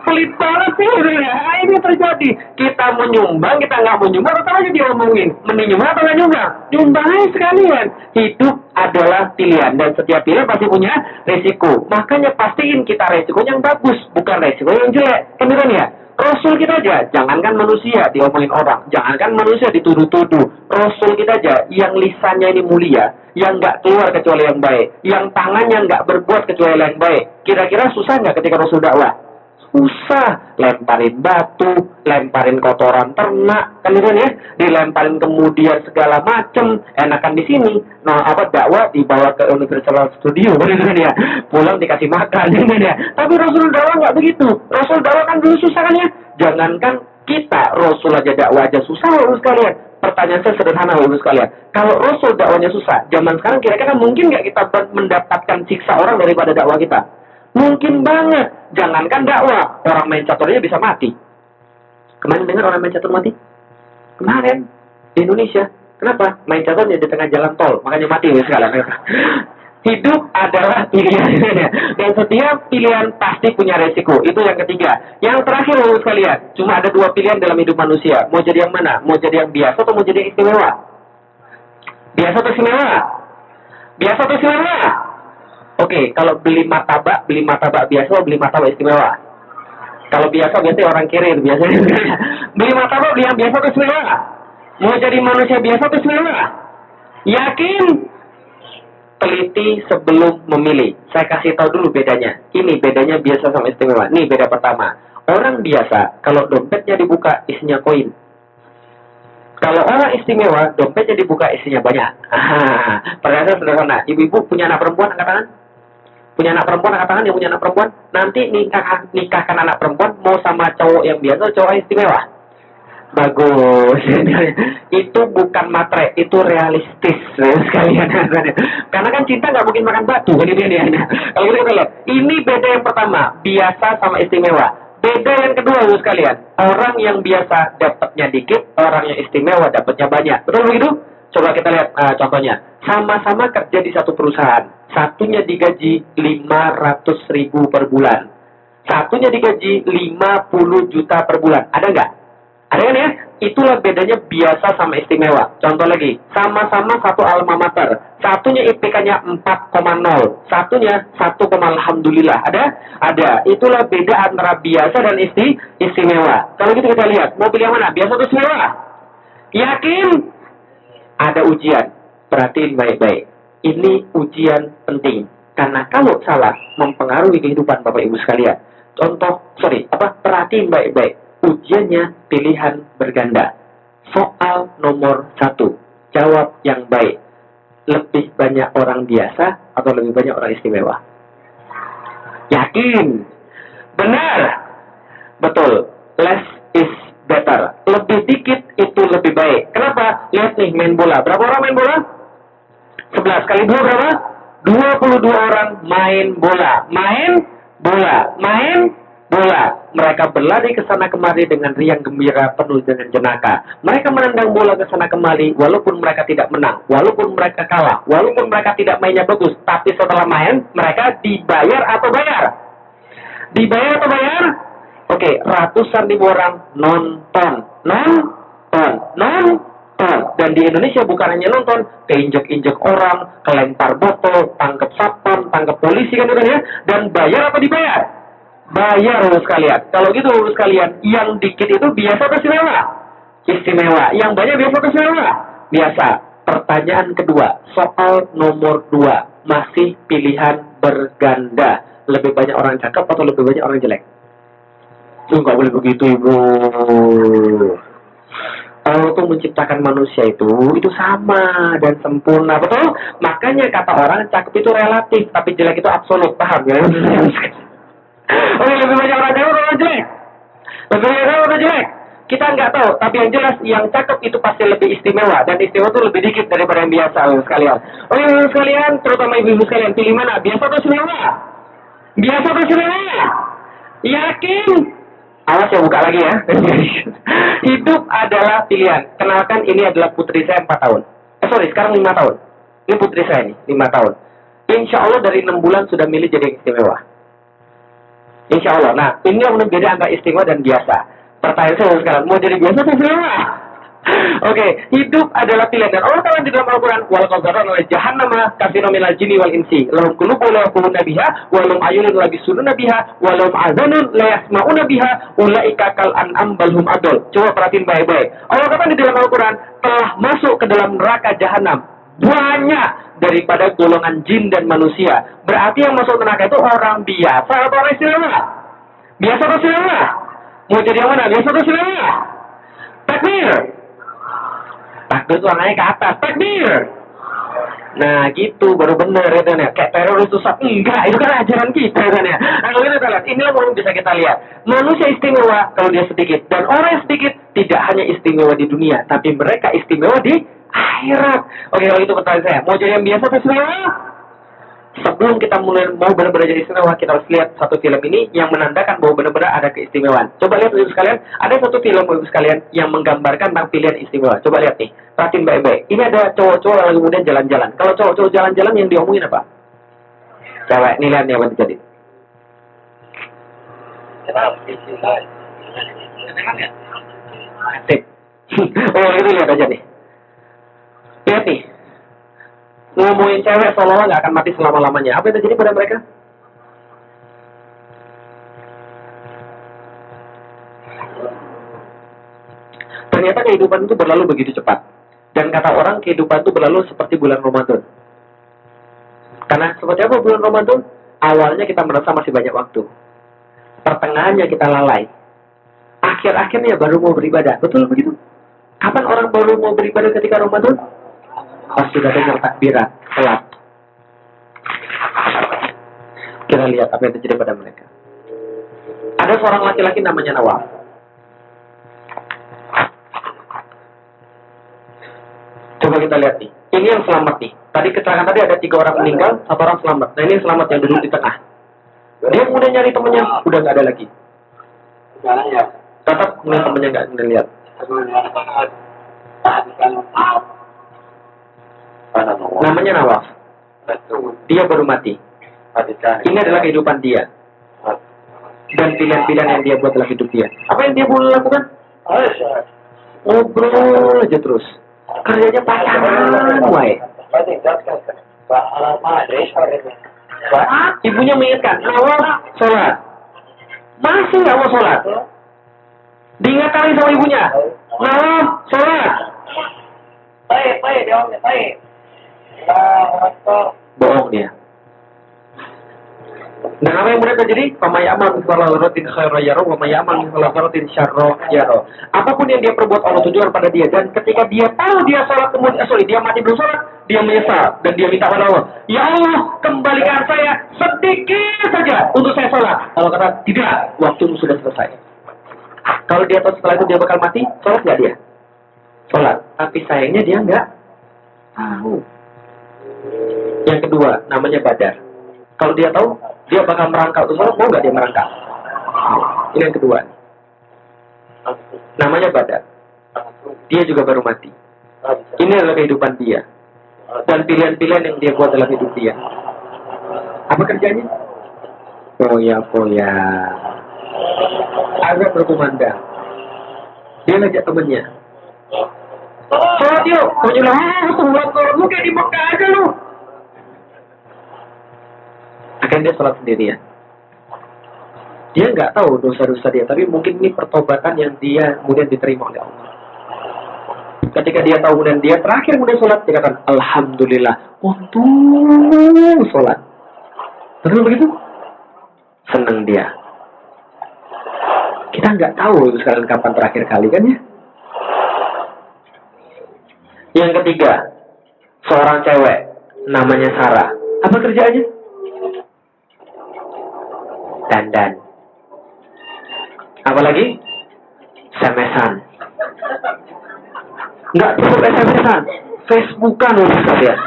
Pelit banget sih ya. Ini terjadi. Kita mau nyumbang, kita nggak mau nyumbang, tetap aja diomongin. Mending nyumbang atau nggak nyumbang? Nyumbang aja sekalian. Hidup adalah pilihan, dan setiap pilihan pasti punya resiko. Makanya pastiin kita resikonya yang bagus, bukan resiko yang jelek. Kan ya? Rasul kita aja, jangankan manusia diomongin orang, jangankan manusia dituduh-tuduh. Rasul kita aja, yang lisannya ini mulia, yang nggak keluar kecuali yang baik, yang tangannya nggak berbuat kecuali yang baik. Kira-kira susah nggak ketika Rasul dakwah? Susah, lemparin batu, lemparin kotoran ternak, kan itu ya, dilemparin kemudian segala macem. Enakan di sini, nah apa dakwah dibawa ke Universal Studio, kan itu ya, pulang dikasih makan, kan ya. Tapi Rasul dakwah nggak begitu. Rasul dakwah kan dulu susah kan ya. Jangankan kita, Rasul aja dakwah aja susah Bapak sekalian. Pertanyaan saya sederhana Bapak sekalian. Kalau Rasul dakwahnya susah, zaman sekarang kira-kira mungkin nggak kita mendapatkan siksa orang daripada dakwah kita? Mungkin banget. Jangankan dakwah, orang main caturnya bisa mati. Kemarin dengar orang main catur mati? Kemarin di Indonesia. Kenapa? Main caturnya di tengah jalan tol, makanya mati sekalian. Hidup adalah pilihan. Dan setiap pilihan pasti punya resiko. Itu yang ketiga. Yang terakhir Bapak sekalian, cuma ada 2 pilihan dalam hidup manusia. Mau jadi yang mana? Mau jadi yang biasa atau mau jadi yang istimewa? Biasa atau istimewa? Biasa atau istimewa? Oke, kalau beli martabak biasa atau beli martabak istimewa? Kalau biasa biasanya orang kirim biasanya. Beli martabak beli yang biasa atau istimewa? Mau jadi manusia biasa atau istimewa? Yakin? Teliti sebelum memilih. Saya kasih tahu dulu bedanya. Ini bedanya biasa sama istimewa. Nih beda pertama. Orang biasa, kalau dompetnya dibuka, isinya koin. Kalau orang istimewa, dompetnya dibuka, isinya banyak. Pertanyaan sederhana. Ibu-ibu punya anak perempuan, angkat tangan? Punya anak perempuan, angkat tangan yang punya anak perempuan? Nanti nikahkan anak perempuan, mau sama cowok yang biasa, cowok yang istimewa? Bagus. Itu bukan matre, itu realistis sekalian. Karena kan cinta nggak mungkin makan batu kan ini dia. Kalau kita lihat, ini beda yang pertama, biasa sama istimewa. Beda yang kedua sekalian, orang yang biasa dapatnya dikit, orang yang istimewa dapatnya banyak. Betul begitu? Coba kita lihat contohnya. Sama-sama kerja di satu perusahaan, satunya digaji 500.000 per bulan, satunya digaji 50 juta per bulan. Ada nggak? Ada kan ya? Itulah bedanya biasa sama istimewa. Contoh lagi, sama-sama satu alma mater. Satunya IPK-nya 4,0, satunya 1, alhamdulillah. Ada? Ada. Itulah beda antara biasa dan istimewa. Kalau gitu kita lihat, mau pilih yang mana? Biasa atau istimewa? Yakin? Ada ujian. Perhatiin baik-baik. Ini ujian penting. Karena kalau salah, mempengaruhi kehidupan Bapak Ibu sekalian. Perhatiin baik-baik. Ujiannya pilihan berganda. Soal nomor 1. Jawab yang baik. Lebih banyak orang biasa atau lebih banyak orang istimewa? Yakin? Benar? Betul. Less is better. Lebih dikit itu lebih baik. Kenapa? Lihat nih main bola. Berapa orang main bola? 11 kali 2 berapa? 22 orang main bola. Main bola. Mereka berlari ke sana kemari dengan riang gembira penuh dengan jenaka. Mereka menendang bola ke sana kemari walaupun mereka tidak menang, walaupun mereka kalah, walaupun mereka tidak mainnya bagus, tapi setelah main mereka dibayar atau bayar? Dibayar atau bayar? Oke, ratusan ribu orang nonton. Dan di Indonesia bukan hanya nonton, keinjek-injek orang, kelempar botol, tangkap satpam, tangkap polisi kan ya, dan bayar apa dibayar? Bayar sekalian. Kalau gitu sekalian, yang dikit itu biasa atau istimewa? Istimewa. Yang banyak biasa atau istimewa? Biasa. Pertanyaan kedua, soal nomor 2, masih pilihan berganda. Lebih banyak orang cakep atau lebih banyak orang jelek? Nggak boleh begitu, Ibu. Allah tuh menciptakan manusia itu sama dan sempurna, betul? Makanya kata orang cakep itu relatif, tapi jelek itu absolut, paham ya? Oh, lebih banyak orang cakep atau orang jelek? Lebih banyak orang atau jelek? Kita nggak tahu, tapi yang jelas yang cakep itu pasti lebih istimewa, dan istimewa itu lebih dikit daripada yang biasa, sekalian. Oh, ibu sekalian, terutama ibu-ibu sekalian, pilih mana? Biasa atau istimewa? Biasa atau istimewa? Yakin? Awas ya, buka lagi ya. Hidup adalah pilihan. Kenalkan, ini adalah putri saya 4 tahun. Sekarang 5 tahun. Ini putri saya nih, 5 tahun. Insya Allah dari 6 bulan sudah milih jadi yang istimewa. Insya Allah. Nah, ini yang beda antara istimewa dan biasa. Pertanyaan saya sekarang, mau jadi biasa atau istimewa? Oke, hidup adalah pilihan. Dan Allah Ta'ala di dalam Al-Quran, wal qadzaran oleh jahannama kasino minal jinni wal insi. Lahum qulubun la yafqahuna biha, wa lahum ayunun la yabsiruna biha, wa lahum adhanun la yasma'una biha, ulaika kal an'am bal hum adall. Coba perhatiin baik-baik. Allah kata di dalam Al-Quran, telah masuk ke dalam neraka jahanam banyak daripada golongan jin dan manusia. Berarti yang masuk neraka itu orang biasa atau orang istimewa? Biasa atau istimewa? Mau jadi yang mana? Biasa atau istimewa? Takbir. Takbir itu orangnya ke atas. Takbir. Nah gitu baru benar ya kan ya. Kayak teroris itu enggak, itu kan ajaran kita kan ya. Nah kalau kita lihat, inilah yang bisa kita lihat. Manusia istimewa kalau dia sedikit, dan orang yang sedikit tidak hanya istimewa di dunia, tapi mereka istimewa di akhirat. Oke, kalau itu pertanyaan saya, mau jadi yang biasa atau istimewa? Sebelum kita mulai mau benar-benar jadi istimewa, kita harus lihat satu film ini yang menandakan bahwa benar-benar ada keistimewaan. Coba lihat ibu sekalian, ada satu film ibu sekalian yang menggambarkan tentang pilihan istimewa. Coba lihat nih, perhatiin baik-baik. Ini ada cowok-cowok yang kemudian jalan-jalan. Kalau cowok-cowok jalan-jalan yang diomongin apa? Cewek, nih lihat nih apa terjadi. Asik. Oh itu lihat aja nih. Lihat nih. Ngomongin cewek seolah-olah nggak akan mati selama-lamanya. Apa yang terjadi pada mereka? Ternyata kehidupan itu berlalu begitu cepat. Dan Dan kata orang kehidupan itu berlalu seperti bulan Ramadan. Karena seperti apa bulan Ramadan? Awalnya kita merasa masih banyak waktu. Pertengahannya kita lalai. Akhir-akhirnya baru mau beribadah. Betul begitu? Kapan orang baru mau beribadah ketika Ramadan? Pas sudah dengar takbirat, sholat. Kita lihat apa yang terjadi pada mereka. Ada seorang laki-laki namanya Nawaf. Coba kita lihat nih. Ini yang selamat nih. Tadi kecelakaan tadi ada 3 orang meninggal, 1 orang selamat. Nah ini yang selamat yang duduk di tengah. Dia kemudian nyari temennya, udah nggak ada lagi. Tetap kemudian temennya nggak ngeliat. Namanya Nawaf. Dia baru mati. Ini adalah kehidupan dia. Dan pilihan-pilihan yang dia buat dalam hidup dia. Apa yang dia boleh lakukan? Ngobrol aja terus. Kerjanya pacaran, wae. Ibunya mengingatkan, Nawaf, sholat. Masih nggak mau sholat. Diingatkan sama ibunya, Nawaf, sholat. Bohong dia. Dan apa yang mereka jadi? Pamayaman salawaratin khairah yaro, pamayaman salawaratin syarro yaro. Apapun yang dia perbuat Allah tujuan pada dia. Dan ketika dia tahu dia salat kemudian, dia mati belum salat, dia menyesal dan dia minta pada Allah, ya Allah, kembalikan saya sedikit saja untuk saya salat. Kalau kata tidak, waktu sudah selesai. Kalau dia tahu setelah itu dia bakal mati, salat nggak dia? Salat. Tapi sayangnya dia nggak tahu. Yang kedua, namanya Badar. Kalau dia tahu, dia bakal merangkak untuk sholat, mau nggak dia merangkak? Ini yang kedua. Namanya Badar. Dia juga baru mati. Ini adalah kehidupan dia. Dan pilihan-pilihan yang dia buat dalam hidup dia. Apa kerjanya? Foya-foya. Agak berkumandang. Dia ngajak temennya. Sholat yuk. Temennya bilang, sholat lu kayak di Mekah aja lu. Akhirnya dia sholat sendirian. Dia nggak tahu dosa-dosa dia, tapi mungkin ini pertobatan yang dia kemudian diterima oleh Allah. Ketika dia tahu kemudian dia terakhir kemudian sholat, dia katakan Alhamdulillah, untung sholat. Betul begitu? Senang dia. Kita nggak tahu itu sekarang kapan terakhir kali kan ya. Yang ketiga, seorang cewek namanya Sarah. Apa kerjaannya? Dandan. Apalagi? SMS-an. Nggak cukup SMS-an. Facebookan loh sekalian.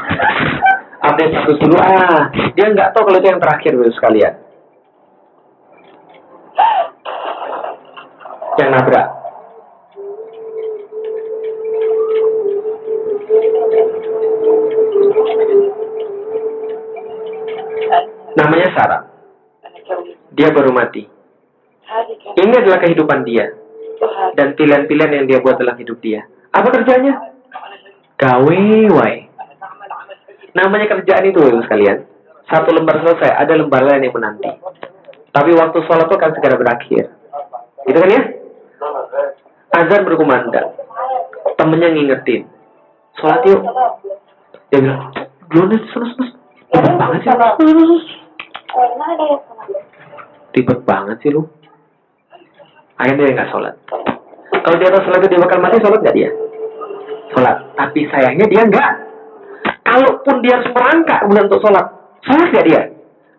Update status dulu. Dia nggak tahu kalau itu yang terakhir loh sekalian. Yang nabrak. Namanya Sarah. Dia baru mati. Ini adalah kehidupan dia. Dan pilihan-pilihan yang dia buat dalam hidup dia. Apa kerjanya? Gawe wae. Namanya kerjaan itu sekalian. Satu lembar selesai, ada lembar lain yang menanti. Tapi waktu sholat itu akan segera berakhir. Gitu kan ya? Azan berkumandang. Temennya ngingetin. Sholat yuk. Dia bilang, belum nih, terus. Ribet banget sih. Ribet banget sih lu. Akhirnya dia nggak sholat. Kalau dia tahu sholat itu dia bakal mati, sholat nggak dia? Sholat. Tapi sayangnya dia nggak. Kalaupun dia harus merangkak kemudian untuk sholat nggak dia?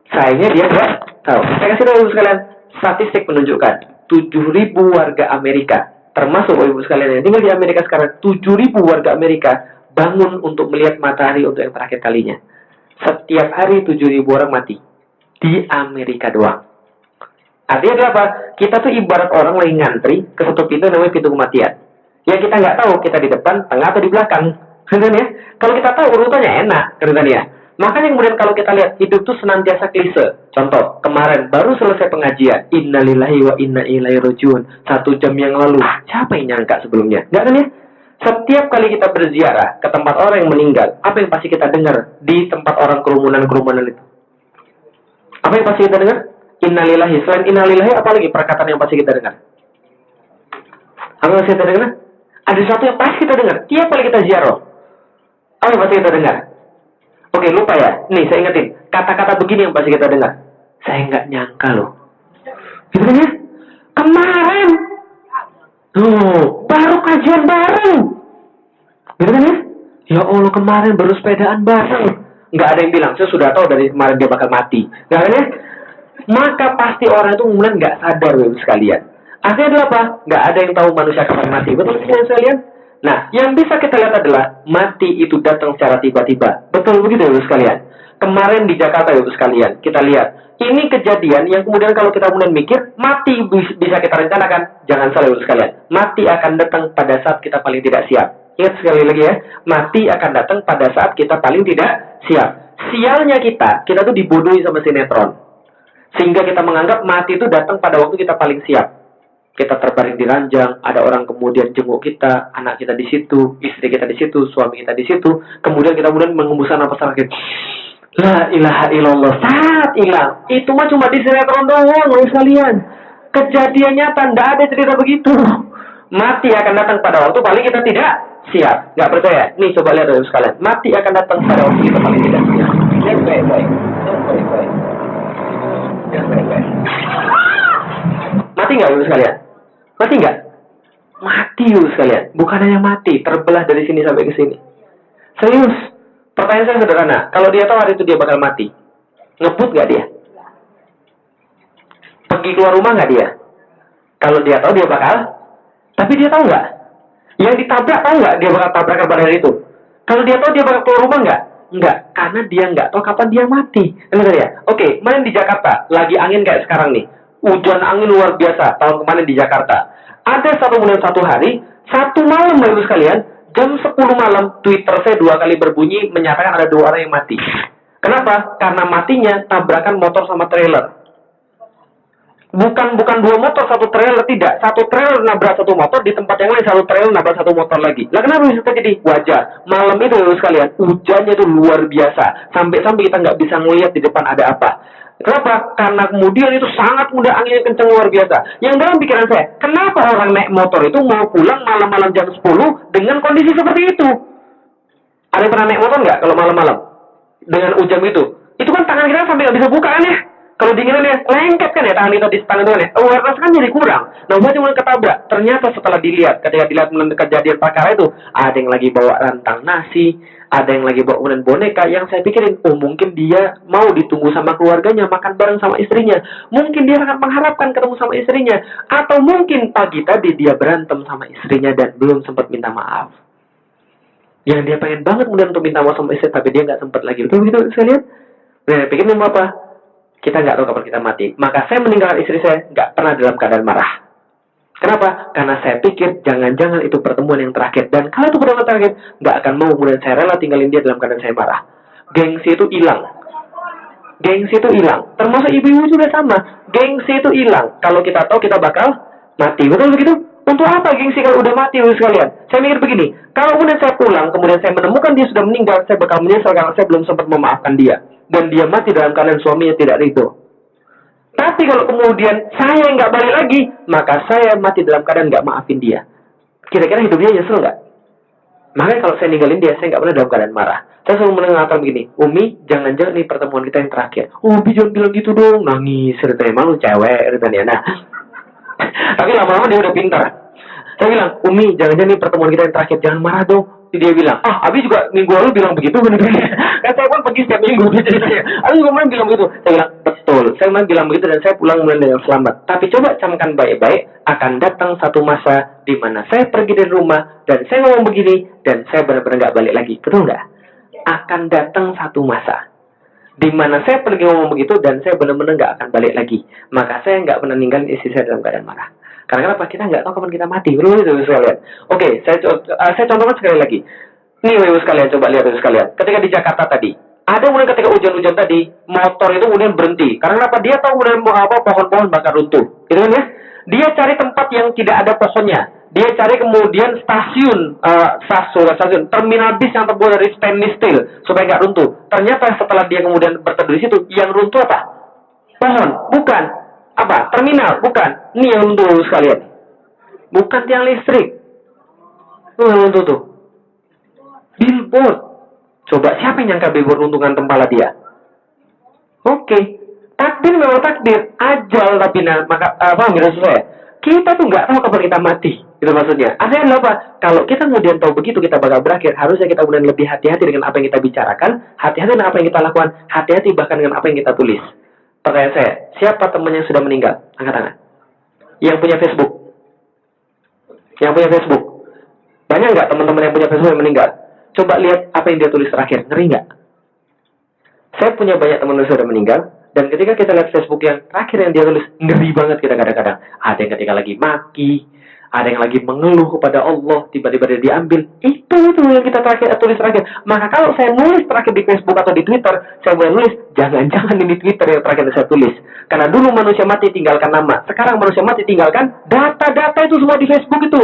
Sayangnya dia nggak tahu. Saya kasih tahu sekalian, statistik menunjukkan 7.000 warga Amerika, termasuk ibu sekalian yang tinggal di Amerika sekarang, 7.000 warga Amerika bangun untuk melihat matahari untuk yang terakhir kalinya. Setiap hari 7.000 orang mati di Amerika doang. Artinya adalah apa? Kita tuh ibarat orang lagi ngantri ke satu pintu namanya pintu kematian. Ya kita nggak tahu kita di depan, tengah atau di belakang, kan ya? Kalau kita tahu urutannya enak, kan ya? Makanya kemudian kalau kita lihat hidup tuh senantiasa klise. Contoh, kemarin baru selesai pengajian, innalillahi wa inna ilaihi rajiun. 1 jam yang lalu, siapa yang nyangka sebelumnya? Nggak kan ya? Setiap kali kita berziarah ke tempat orang yang meninggal, apa yang pasti kita dengar di tempat orang kerumunan itu? Apa yang pasti kita dengar? Innalillahi. Selain innalillahi, apa lagi perkataan yang pasti kita dengar? Apa yang pasti kita dengar? Ada sesuatu yang pasti kita dengar tiap kali kita ziarah. Apa yang pasti kita dengar? Oke, lupa ya. Nih, saya ingetin. Kata-kata begini yang pasti kita dengar. Saya nggak nyangka loh. Gitu kan ya? Kemarin. Tuh, baru kajian bareng. Gitu kan ya? Ya Allah, kemarin baru sepedaan bareng. Nggak ada yang bilang, saya sudah tahu dari kemarin dia bakal mati. Nggak kan ya? Maka pasti orang itu kemudian nggak sadar, sekalian. Artinya adalah apa? Nggak ada yang tahu manusia kapan mati. Betul tidak sekalian? Nah, yang bisa kita lihat adalah mati itu datang secara tiba-tiba. Betul begitu, Ibu sekalian? Kemarin di Jakarta, Ibu sekalian, kita lihat. Ini kejadian yang kemudian kalau kita kemudian mikir, mati bisa kita rencanakan. Jangan salah, Ibu sekalian. Mati akan datang pada saat kita paling tidak siap. Ingat sekali lagi ya. Mati akan datang pada saat kita paling tidak siap. Sialnya kita tuh dibodohi sama sinetron. Sehingga kita menganggap mati itu datang pada waktu kita paling siap. Kita terbaring di ranjang, ada orang kemudian jenguk kita, anak kita di situ, istri kita di situ, suami kita di situ, kemudian kita kemudian mengembuskan napas terakhir. La ilaha illallah, saat hilang. Itu mah cuma di sinetron doang, loh sekalian. Kejadian nyata, tidak ada cerita begitu. Mati akan datang pada waktu paling kita tidak siap. Nggak percaya? Nih coba lihat dulu sekalian. Mati akan datang pada waktu kita paling tidak siap. Lihat baik-baik. Mati nggak Ibu sekalian? Mati nggak? Mati Ibu sekalian. Bukan hanya mati, terbelah dari sini sampai ke sini. Serius. Pertanyaan saya sederhana. Kalau dia tahu hari itu dia bakal mati, ngebut nggak dia? Pergi keluar rumah nggak dia? Kalau dia tahu dia bakal, tapi dia tahu nggak? Yang ditabrak tahu nggak dia bakal tabrakan pada hari itu? Kalau dia tahu dia bakal keluar rumah nggak? Enggak, karena dia nggak tahu kapan dia mati. Benar ya? Oke, kemarin di Jakarta lagi angin kayak sekarang nih. Hujan angin luar biasa tahun kemarin di Jakarta. Ada satu hari, satu malam Ibu sekalian, jam 10 malam, Twitter saya 2 kali berbunyi menyatakan ada 2 orang yang mati. Kenapa? Karena matinya tabrakan motor sama trailer. Bukan 2 motor, 1 trailer, tidak. 1 trailer nabrak 1 motor, di tempat yang lain 1 trailer nabrak 1 motor lagi. Lah kenapa bisa terjadi? Wajar. Malam itu Ibu sekalian, hujannya itu luar biasa. Sampai-sampai kita nggak bisa ngelihat di depan ada apa. Kenapa? Karena kemudian itu sangat mudah anginnya kencang luar biasa. Yang dalam pikiran saya, kenapa orang naik motor itu mau pulang malam-malam jam 10 dengan kondisi seperti itu? Ada yang pernah naik motor nggak kalau malam-malam? Dengan hujan itu? Itu kan tangan kita sampai nggak bisa buka kan ya? Kalau dinginannya lengket kan ya tangan kita di tangan itu kan ya? Awareness kan jadi kurang. Nah, saya cuma ketabrak. Ternyata setelah dilihat, ketika dilihat kejadian perkara itu, ada yang lagi bawa rantang nasi, ada yang lagi bawa kemudian boneka, yang saya pikirin, oh mungkin dia mau ditunggu sama keluarganya, makan bareng sama istrinya. Mungkin dia sangat mengharapkan ketemu sama istrinya. Atau mungkin pagi tadi dia berantem sama istrinya dan belum sempat minta maaf. Yang dia pengen banget kemudian untuk minta maaf sama istri, tapi dia nggak sempat lagi. Betul begitu saya lihat? Nah, pikir mau apa? Kita nggak tahu kapan kita mati. Maka saya meninggalkan istri saya nggak pernah dalam keadaan marah. Kenapa? Karena saya pikir jangan-jangan itu pertemuan yang terakhir. Dan kalau itu pertemuan terakhir, nggak akan mau kemudian saya rela tinggalin dia dalam keadaan saya marah. Gengsi itu hilang. Gengsi itu hilang. Termasuk ibu-ibu juga sama. Gengsi itu hilang. Kalau kita tahu kita bakal mati. Betul begitu? Untuk apa gengsi kalau udah mati Ibu sekalian? Saya mikir begini. Kalau kemudian saya pulang, kemudian saya menemukan dia sudah meninggal, saya bakal menyesal karena saya belum sempat memaafkan dia. Dan dia mati dalam keadaan suaminya tidak ridho. Tapi kalau kemudian saya nggak balik lagi, maka saya mati dalam keadaan nggak maafin dia. Kira-kira hidup dia nyesel nggak? Makanya kalau saya ninggalin dia, saya nggak pernah dalam keadaan marah. Saya selalu mengatakan begini, Umi, jangan-jangan nih pertemuan kita yang terakhir. Umi jangan bilang gitu dong, nangis. Ceritanya malu cewek, ceritanya. Nah, tapi lama-lama dia udah pintar. Saya bilang, Umi, jangan-jangan nih pertemuan kita yang terakhir, jangan marah dong. Dia bilang, Abi juga minggu lalu bilang begitu. Kan saya pun pergi setiap minggu. Abi juga kemarin bilang begitu. Saya bilang, betul. Saya kemarin bilang begitu dan saya pulang dengan selamat. Tapi coba camkan baik-baik, akan datang satu masa di mana saya pergi dari rumah dan saya ngomong begini dan saya benar-benar nggak balik lagi. Betul nggak? Akan datang satu masa di mana saya pergi ngomong begitu dan saya benar-benar nggak akan balik lagi. Maka saya nggak pernah ninggalin istri saya dalam keadaan marah. Karena kenapa? Kita nggak tahu kapan kita mati. Betul itu sekalian. Oke, saya contohkan sekali lagi. Nih Ibu sekalian, coba lihat Ibu sekalian. Ketika di Jakarta tadi, ada kemudian ketika hujan-hujan tadi, motor itu kemudian berhenti. Karena kenapa? Dia tahu kemudian pohon-pohon bakal runtuh. Gitu kan ya? Dia cari tempat yang tidak ada pohonnya. Dia cari kemudian stasiun terminal bis yang terbuat dari stainless steel supaya nggak runtuh. Ternyata setelah dia kemudian berteduh di situ, yang runtuh apa? Pohon, bukan. Apa? Terminal, bukan. Ini yang runtuh sekalian. Bukan tiang listrik. Itu yang runtuh tuh. Billboard. Coba siapa yang nyangka beruntungan tempala dia? Oke. Takdir memang takdir. Ajal tapi maka apa menurut saya? Kita tuh nggak tahu kapan kita mati. Itu maksudnya. Artinya apa? Kalau kita kemudian tahu begitu kita bakal berakhir, harusnya kita kemudian lebih hati-hati dengan apa yang kita bicarakan, hati-hati dengan apa yang kita lakukan, hati-hati bahkan dengan apa yang kita tulis. Pertanyaan saya, siapa teman yang sudah meninggal? Angkat tangan. Yang punya Facebook? Yang punya Facebook? Banyak nggak teman-teman yang punya Facebook yang meninggal? Coba lihat apa yang dia tulis terakhir. Ngeri nggak? Saya punya banyak teman yang sudah meninggal, dan ketika kita lihat Facebook yang terakhir yang dia tulis, ngeri banget kita kadang-kadang. Ada yang ketika lagi maki, ada yang lagi mengeluh kepada Allah, tiba-tiba dia diambil. Itu yang kita tulis terakhir. Maka kalau saya nulis terakhir di Facebook atau di Twitter, saya boleh nulis, jangan-jangan ini Twitter yang terakhir saya tulis. Karena dulu manusia mati tinggalkan nama, sekarang manusia mati tinggalkan data-data itu semua di Facebook itu.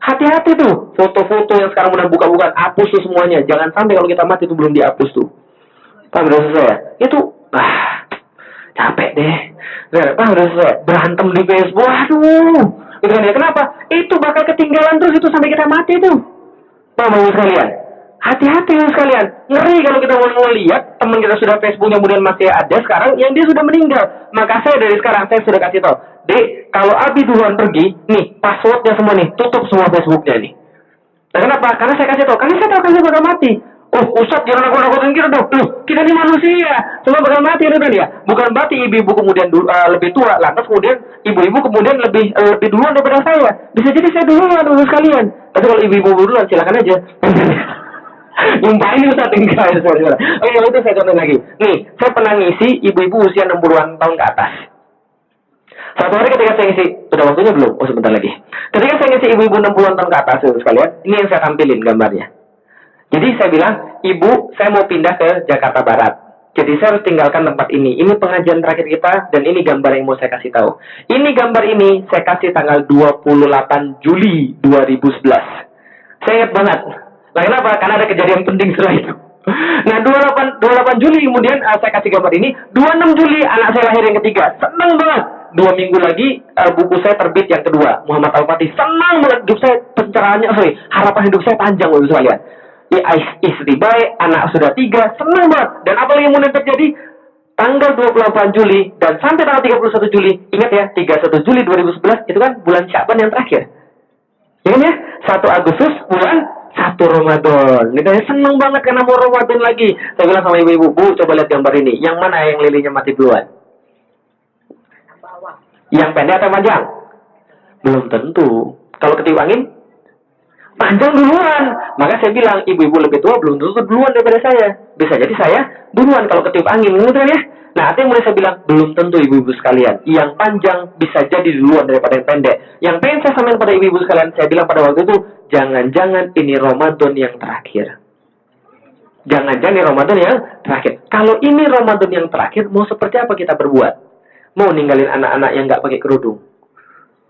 Hati-hati tuh, foto-foto yang sekarang udah buka-bukaan, hapus tuh semuanya. Jangan sampai kalau kita mati itu belum dihapus tuh. Paham udah selesai? Itu, capek deh. Paham udah selesai? Berantem di Facebook, aduh. Itu kan ya, kenapa? Itu bakal ketinggalan terus itu sampai kita mati tuh. Paham sekalian? Hati-hati sekalian. Ngeri kalau kita mau lihat teman kita sudah Facebooknya kemudian masih ada sekarang yang dia sudah meninggal. Maka saya dari sekarang saya sudah kasih tahu, Dek, kalau Abi duluan pergi, nih passwordnya semua nih, tutup semua Facebooknya nih. Nah kenapa? Karena saya kasih tahu, karena saya tahu kan saya bakal mati. Oh, Ustadz jangan nakut-nakutin kita dong. Loh, kita ini manusia, semua bakal mati itu ya. Bukan berarti ibu-ibu kemudian lebih tua, lantas kemudian ibu-ibu kemudian lebih duluan daripada saya. Bisa jadi saya duluan dulu sekalian. Tapi kalau ibu-ibu duluan silakan aja. Nyumpahin Ustadz enggak. Oke, kalau itu saya contoh lagi. Nih, saya pernah ngisi ibu-ibu usia 60-an tahun ke atas. Satu hari ketika saya ngisi, udah waktunya belum? Oh, sebentar lagi. Ketika saya ngisi ibu-ibu 60-an tahun ke atas, sekalian, ini yang saya tampilin gambarnya. Jadi saya bilang, Ibu, saya mau pindah ke Jakarta Barat. Jadi saya harus tinggalkan tempat ini. Ini pengajian terakhir kita, dan ini gambar yang mau saya kasih tahu. Ini gambar ini, saya kasih tanggal 28 Juli 2011. Saya ingat banget. Nah, kenapa? Karena ada kejadian penting setelah itu. Nah, 28 Juli kemudian saya kasih gambar ini. 26 Juli anak saya lahir yang ketiga. Senang banget. 2 minggu lagi buku saya terbit yang kedua, Muhammad Al-Fatih. Senang banget hidup saya, pencerahannya, harapan hidup saya panjang loh sekalian. Ya, istri baik, anak sudah 3, senang banget. Dan apa yang kemudian terjadi? Tanggal 28 Juli dan sampai tanggal 31 Juli, ingat ya, 31 Juli 2011 itu kan bulan Sya'ban yang terakhir. Ya kan ya? 1 Agustus bulan 1 Ramadan. Gitu ya, senang banget karena mau Ramadan lagi. Saya bilang sama ibu-ibu, Bu, coba lihat gambar ini. Yang mana yang lilinnya mati duluan? Yang pendek atau panjang? Belum tentu. Kalau ketiup angin? Panjang duluan. Maka saya bilang, ibu-ibu lebih tua belum tentu duluan daripada saya. Bisa jadi saya duluan kalau ketiup angin. Gitu kan ya? Nah, artinya mulai saya bilang, belum tentu ibu-ibu sekalian. Yang panjang bisa jadi duluan daripada yang pendek. Yang pengen saya sampaikan pada ibu-ibu sekalian, saya bilang pada waktu itu, jangan-jangan ini Ramadan yang terakhir. Jangan-jangan ini Ramadan yang terakhir. Kalau ini Ramadan yang terakhir, mau seperti apa kita berbuat? Mau ninggalin anak-anak yang nggak pakai kerudung?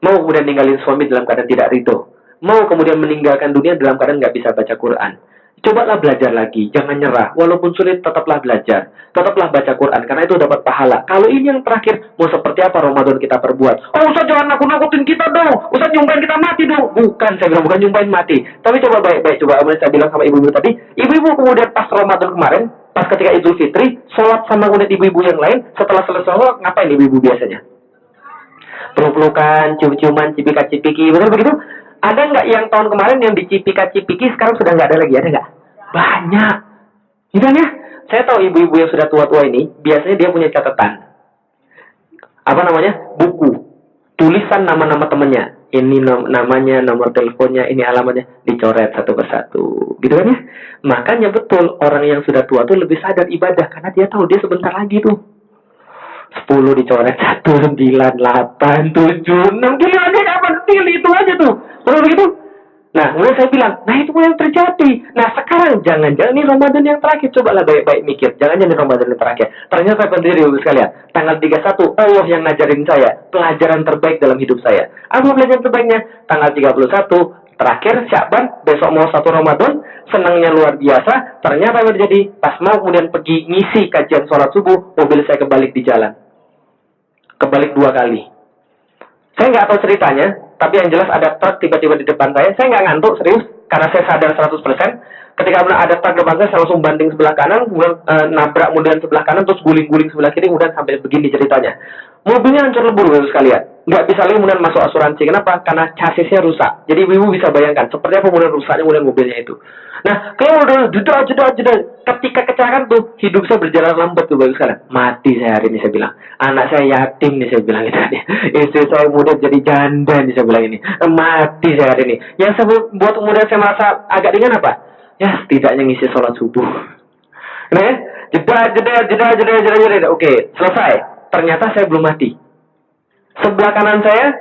Mau kemudian ninggalin suami dalam keadaan tidak ridho? Mau kemudian meninggalkan dunia dalam keadaan nggak bisa baca Quran? Cobalah belajar lagi, jangan nyerah. Walaupun sulit, tetaplah belajar. Tetaplah baca Quran, karena itu dapat pahala. Kalau ini yang terakhir, mau seperti apa Ramadan kita perbuat? Oh, Ustaz jangan nakut-nakutin kita dong. Ustaz nyumpahin kita mati dong. Bukan, saya bilang bukan nyumpahin mati. Tapi coba baik-baik, coba saya bilang sama ibu-ibu tadi. Ibu-ibu kemudian pas Ramadan kemarin, pas ketika Idul Fitri, sholat sama kemudian ibu-ibu yang lain, setelah selesai sholat, ngapain ibu-ibu biasanya? Peluk-pelukan, cium-ciuman, cipika-cipiki, betul begitu? Ada nggak yang tahun kemarin yang dicipika-cipiki sekarang sudah nggak ada lagi? Ada nggak? Banyak. Gitu ya? Saya tahu ibu-ibu yang sudah tua-tua ini, biasanya dia punya catatan. Apa namanya? Buku. Tulisan nama-nama temannya. Ini namanya, nomor teleponnya, ini alamatnya. Dicoret satu persatu. Gitu kan ya? Makanya betul, orang yang sudah tua tuh lebih sadar ibadah. Karena dia tahu dia sebentar lagi tuh. 10 dicoret 1, 9, 8, 7, 6. Gila aja kapan pilih itu aja tuh. Betul begitu? Nah, mulai saya bilang, nah itu yang terjadi. Nah, sekarang jangan-jangan ini Ramadan yang terakhir. Cobalah baik-baik mikir. Jangan-jangan ini Ramadan yang terakhir. Ternyata saya pendiri ibu sekalian. Tanggal 31, Allah yang ngajarin saya. Pelajaran terbaik dalam hidup saya. Apa pelajaran terbaiknya? Tanggal 31, terakhir Sya'ban, besok mau 1 Ramadan. Senangnya luar biasa. Ternyata yang terjadi, pas mau kemudian pergi ngisi kajian sholat subuh, mobil saya kebalik di jalan. Kebalik 2 kali. Saya nggak tahu ceritanya, tapi yang jelas ada truk tiba-tiba di depan saya nggak ngantuk, serius. karena saya sadar 100%. Ketika ada truk depan saya langsung banding sebelah kanan, kemudian nabrak kemudian sebelah kanan, terus guling-guling sebelah kiri, kemudian sampai begini ceritanya. Mobilnya hancur lebur sekalian. Nggak bisa lagi kemudian masuk asuransi. Kenapa? Karena chasisnya rusak. Jadi ibu bisa bayangkan seperti apa kemudian rusaknya kemudian mobilnya itu. Nah, kalau udah jeda. Ketika kecelakaan tuh, hidup saya berjalan lambat tuh bagus sekalian. Mati saya hari ini saya bilang. Anak saya yatim nih saya bilang itu. Istri saya kemudian jadi janda nih saya bilang ini. Mati saya hari ini. Yang saya buat kemudian saya merasa agak ringan apa? Ya, setidaknya ngisi sholat subuh. Nah, ya, jeda. Oke, selesai. Ternyata saya belum mati. Sebelah kanan saya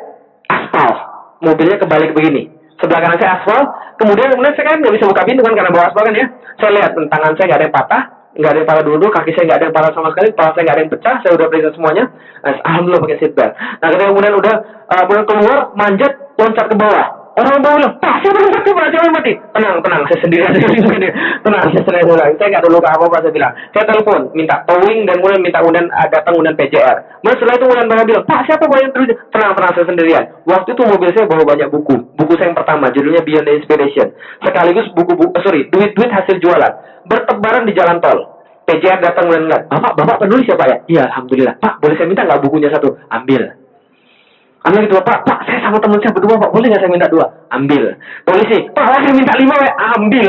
aspal, mobilnya kebalik begini. Sebelah kanan saya aspal, kemudian saya kan nggak bisa buka pintu kan karena bawa aspal kan ya. Saya lihat tangan saya nggak ada yang patah, nggak ada yang patah dulu, kaki saya nggak ada yang patah sama sekali, kepala saya nggak ada yang pecah, saya udah periksa semuanya. Alhamdulillah pakai seatbelt. Nah, kemudian udah keluar, manjat, loncat ke bawah. Orang bawah bilang, Pak, siapa yang mati? Siapa yang mati? Tenang, saya sendiri. Tenang, saya sendiri. Saya nggak ada luka apa-apa, saya bilang. Saya telepon, minta towing, dan kemudian datang kemudian PJR. Kemudian setelah itu kemudian mereka bilang, Pak, siapa yang terus? Tenang, saya sendirian. Waktu itu mobil saya bawa banyak buku. Buku saya yang pertama, judulnya Beyond the Inspiration. Sekaligus duit hasil jualan. Bertebaran di jalan tol. PJR datang dan lihat, Bapak penulis ya Pak ya? Iya, Alhamdulillah. Pak, boleh saya minta nggak bukunya satu? Ambil. Ambil gitu, Pak, saya sama teman saya berdua, Pak, boleh nggak saya minta 2? Ambil. Polisi, Pak, saya minta 5, ya? Ambil.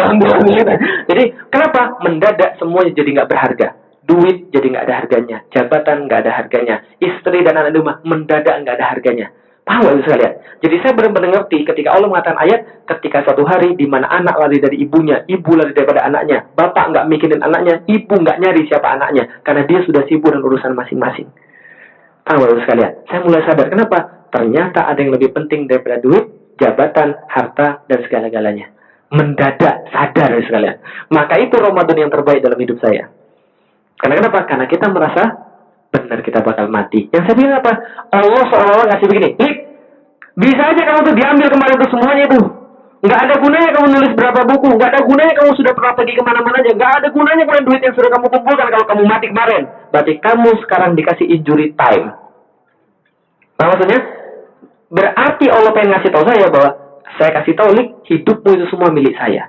Jadi, kenapa? Mendadak semuanya jadi nggak berharga. Duit jadi nggak ada harganya. Jabatan nggak ada harganya. Istri dan anak di rumah mendadak nggak ada harganya. Paham nggak sekalian? Jadi saya benar-benar ngerti ketika Allah mengatakan ayat, ketika suatu hari di mana anak lari dari ibunya, ibu lari daripada anaknya, bapak nggak mikirin anaknya, ibu nggak nyari siapa anaknya, karena dia sudah sibuk dengan urusan masing-masing. Paham nggak sekalian? Saya mulai sadar, kenapa? Ternyata ada yang lebih penting daripada duit, jabatan, harta, dan segala-galanya. Mendadak sadar sekalian. Maka itu Ramadan yang terbaik dalam hidup saya. Karena kenapa? Karena kita merasa benar kita bakal mati. Yang saya bilang apa? Allah seolah-olah ngasih begini. Bisa aja kamu tuh diambil kemarin tuh semuanya itu. Nggak ada gunanya kamu nulis berapa buku. Nggak ada gunanya kamu sudah pernah pergi kemana-mana aja. Nggak ada gunanya kemudian duit yang sudah kamu kumpulkan kalau kamu mati kemarin. Berarti kamu sekarang dikasih injury time. Nah, maksudnya? Berarti Allah pengen ngasih tahu saya bahwa saya kasih tahu nih, hidupmu itu semua milik saya.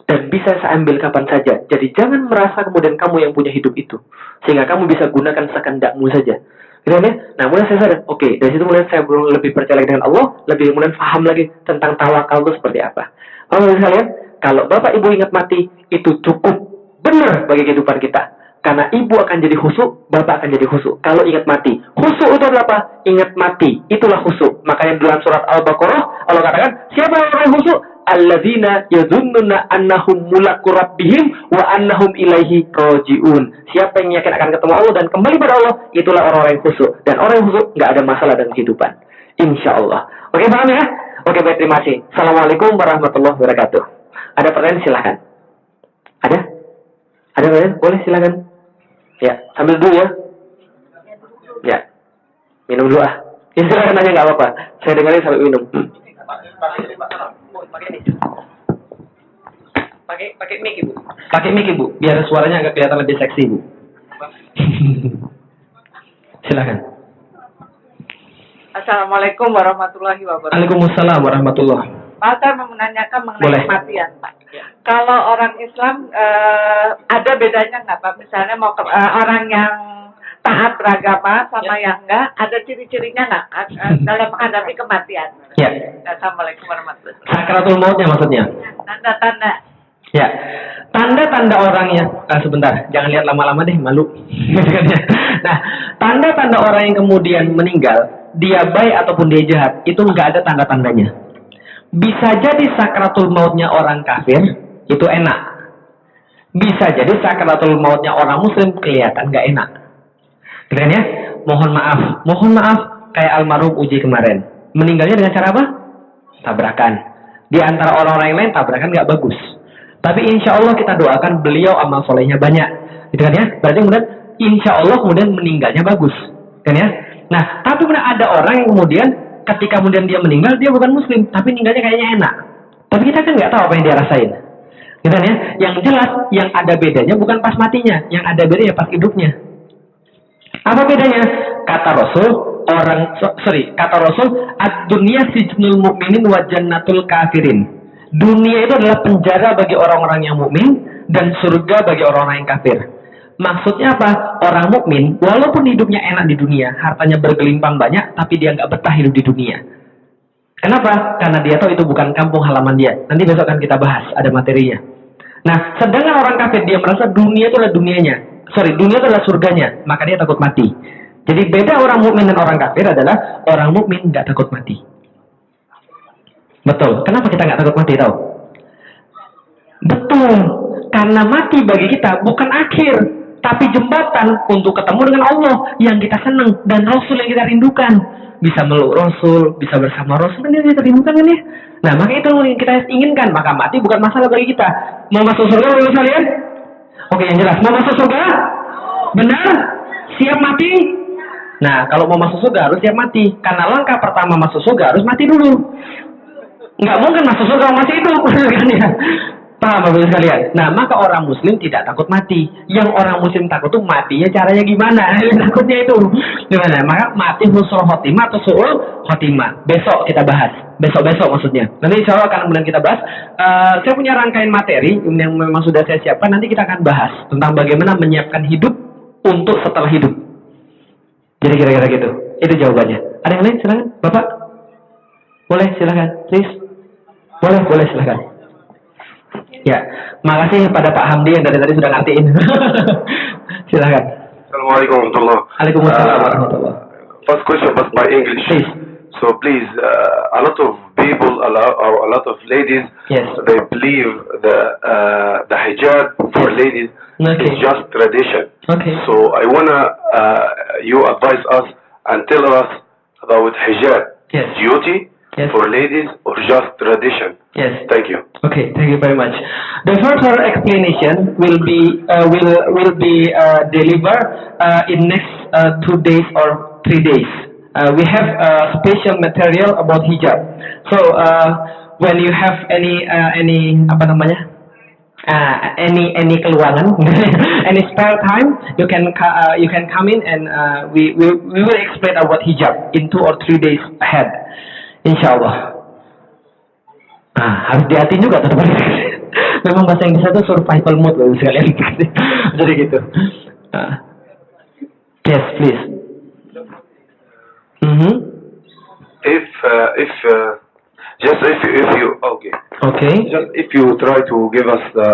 Dan bisa saya ambil kapan saja. Jadi jangan merasa kemudian kamu yang punya hidup itu. Sehingga kamu bisa gunakan sekendakmu saja. Gitu kan ya? Nah, mulai saya sadar, oke, dari situ mulai saya lebih percaya dengan Allah, lebih kemudian paham lagi tentang tawakal itu seperti apa. Paham sekalian? Kalau Bapak Ibu ingat mati, itu cukup benar bagi kehidupan kita. Karena ibu akan jadi khusyuk, bapak akan jadi khusyuk. Kalau ingat mati. Khusyuk itu adalah apa? Ingat mati. Itulah khusyuk. Makanya dalam surat Al-Baqarah, Allah katakan, siapa yang orang khusyuk? Alladzina yadhunnuna annahum mulaku rabbihim wa annahum ilaihi raji'un. Siapa yang yakin akan ketemu Allah dan kembali pada Allah, itulah orang-orang yang khusyuk. Dan orang yang khusyuk nggak ada masalah dalam kehidupan. Insya Allah. Oke, paham ya? Oke, baik, terima kasih. Assalamualaikum warahmatullahi wabarakatuh. Ada pertanyaan? Silahkan. Ada? Ada pertanyaan? Boleh, silakan. Ya, sambil dulu ya. Ya, minum dulu ah. Ya, silakan aja nggak apa-apa. Saya dengerin sambil minum. Pakai mic ibu. Pakai mic ibu, biar suaranya agak kelihatan lebih seksi ibu. Silakan. Assalamualaikum warahmatullahi wabarakatuh. Waalaikumsalam warahmatullahi. Pak, saya mau menanyakan mengenai Boleh. kematian, Pak. Kalau orang Islam ada bedanya nggak, Pak? Misalnya mau orang yang taat beragama sama yang enggak, ada ciri-cirinya nggak dalam menghadapi kematian? Ya. Assalamualaikum warahmatullahi wabarakatuh. Sakaratul mautnya maksudnya. Tanda-tanda. Ya, tanda-tanda orangnya. Sebentar, jangan lihat lama-lama deh, malu. Nah, tanda-tanda orang yang kemudian meninggal, dia baik ataupun dia jahat, itu nggak ada tanda-tandanya. Bisa jadi sakaratul mautnya orang kafir, itu enak. Bisa jadi sakaratul mautnya orang muslim kelihatan nggak enak. Gitu ya? Mohon maaf, kayak almarhum Uji kemarin. Meninggalnya dengan cara apa? Tabrakan. Di antara orang-orang yang lain, tabrakan nggak bagus. Tapi insya Allah kita doakan beliau amal solehnya banyak. Gitu kan ya? Berarti kemudian insya Allah kemudian meninggalnya bagus. Kan ya? Nah, tapi kemudian ada orang yang kemudian ketika kemudian dia meninggal, dia bukan muslim, tapi meninggalnya kayaknya enak. Tapi kita kan nggak tahu apa yang dia rasain. Gitu kan ya? Yang jelas, yang ada bedanya bukan pas matinya. Yang ada bedanya pas hidupnya. Apa bedanya? Kata Rasul, kata Rasul, ad-dunya sijnul mu'minin wa jannatul kafirin. Dunia itu adalah penjara bagi orang-orang yang mukmin dan surga bagi orang-orang yang kafir. Maksudnya apa? Orang mukmin walaupun hidupnya enak di dunia, hartanya bergelimpang banyak, tapi dia nggak betah hidup di dunia. Kenapa? Karena dia tahu itu bukan kampung halaman dia. Nanti besok akan kita bahas, ada materinya. Nah, sedangkan orang kafir dia merasa dunia itu adalah dunianya. Dunia itu adalah surganya, maka dia takut mati. Jadi beda orang mukmin dan orang kafir adalah orang mukmin nggak takut mati. Betul. Kenapa kita nggak takut mati tahu? Betul. Karena mati bagi kita bukan akhir, tapi jembatan untuk ketemu dengan Allah yang kita senang dan Rasul yang kita rindukan. Bisa meluk Rasul, bisa bersama Rasul, kan yang kita rindukan kan ya. Nah, maka itu yang kita inginkan. Maka mati bukan masalah bagi kita. Mau masuk surga, mau kalian? Oke, yang jelas. Mau masuk surga? Benar? Siap mati? Nah, kalau mau masuk surga harus siap mati. Karena langkah pertama masuk surga harus mati dulu. Nggak mungkin masuk surga masih hidup, kan ya? Paham Bapak sekalian? Nah, maka orang muslim tidak takut mati. Yang orang muslim takut tuh matinya caranya gimana? Takutnya itu. Gimana? Maka mati husnul khotimah atau su'ul khotimah. Besok kita bahas. Besok-besok maksudnya. Nanti insya Allah akan kemudian kita bahas. Saya punya rangkaian materi yang memang sudah saya siapkan. Nanti kita akan bahas tentang bagaimana menyiapkan hidup untuk setelah hidup. Jadi kira-kira gitu. Itu jawabannya. Ada yang lain? Silakan. Bapak? Boleh, silakan. Please. Boleh, silakan. Ya, makasih pada Pak Hamdi yang dari tadi sudah ngertiin. Silakan. Assalamualaikum warahmatullahi wabarakatuh. Waalaikumsalam warahmatullahi. First question was by English. Please. So please, a lot of people, or a lot of ladies, Yes. they believe the hijab for ladies Okay. is just tradition. Okay. So I wanna you advise us and tell us about hijab Yes. duty Yes. for ladies or just tradition. Yes. Thank you. Okay, thank you very much. The further explanation will be delivered in next 2 days or 3 days. We have special material about hijab. So when you have any apa namanya any keluangan, any spare time, you can come in and we will explain about hijab in 2 or 3 days ahead, insyaallah. Harus dihatiin juga teman. Memang bahasa Inggris itu survival mode loh sekalian. Jadi gitu. Yes, please. If you okay. Okay. Just if you try to give us the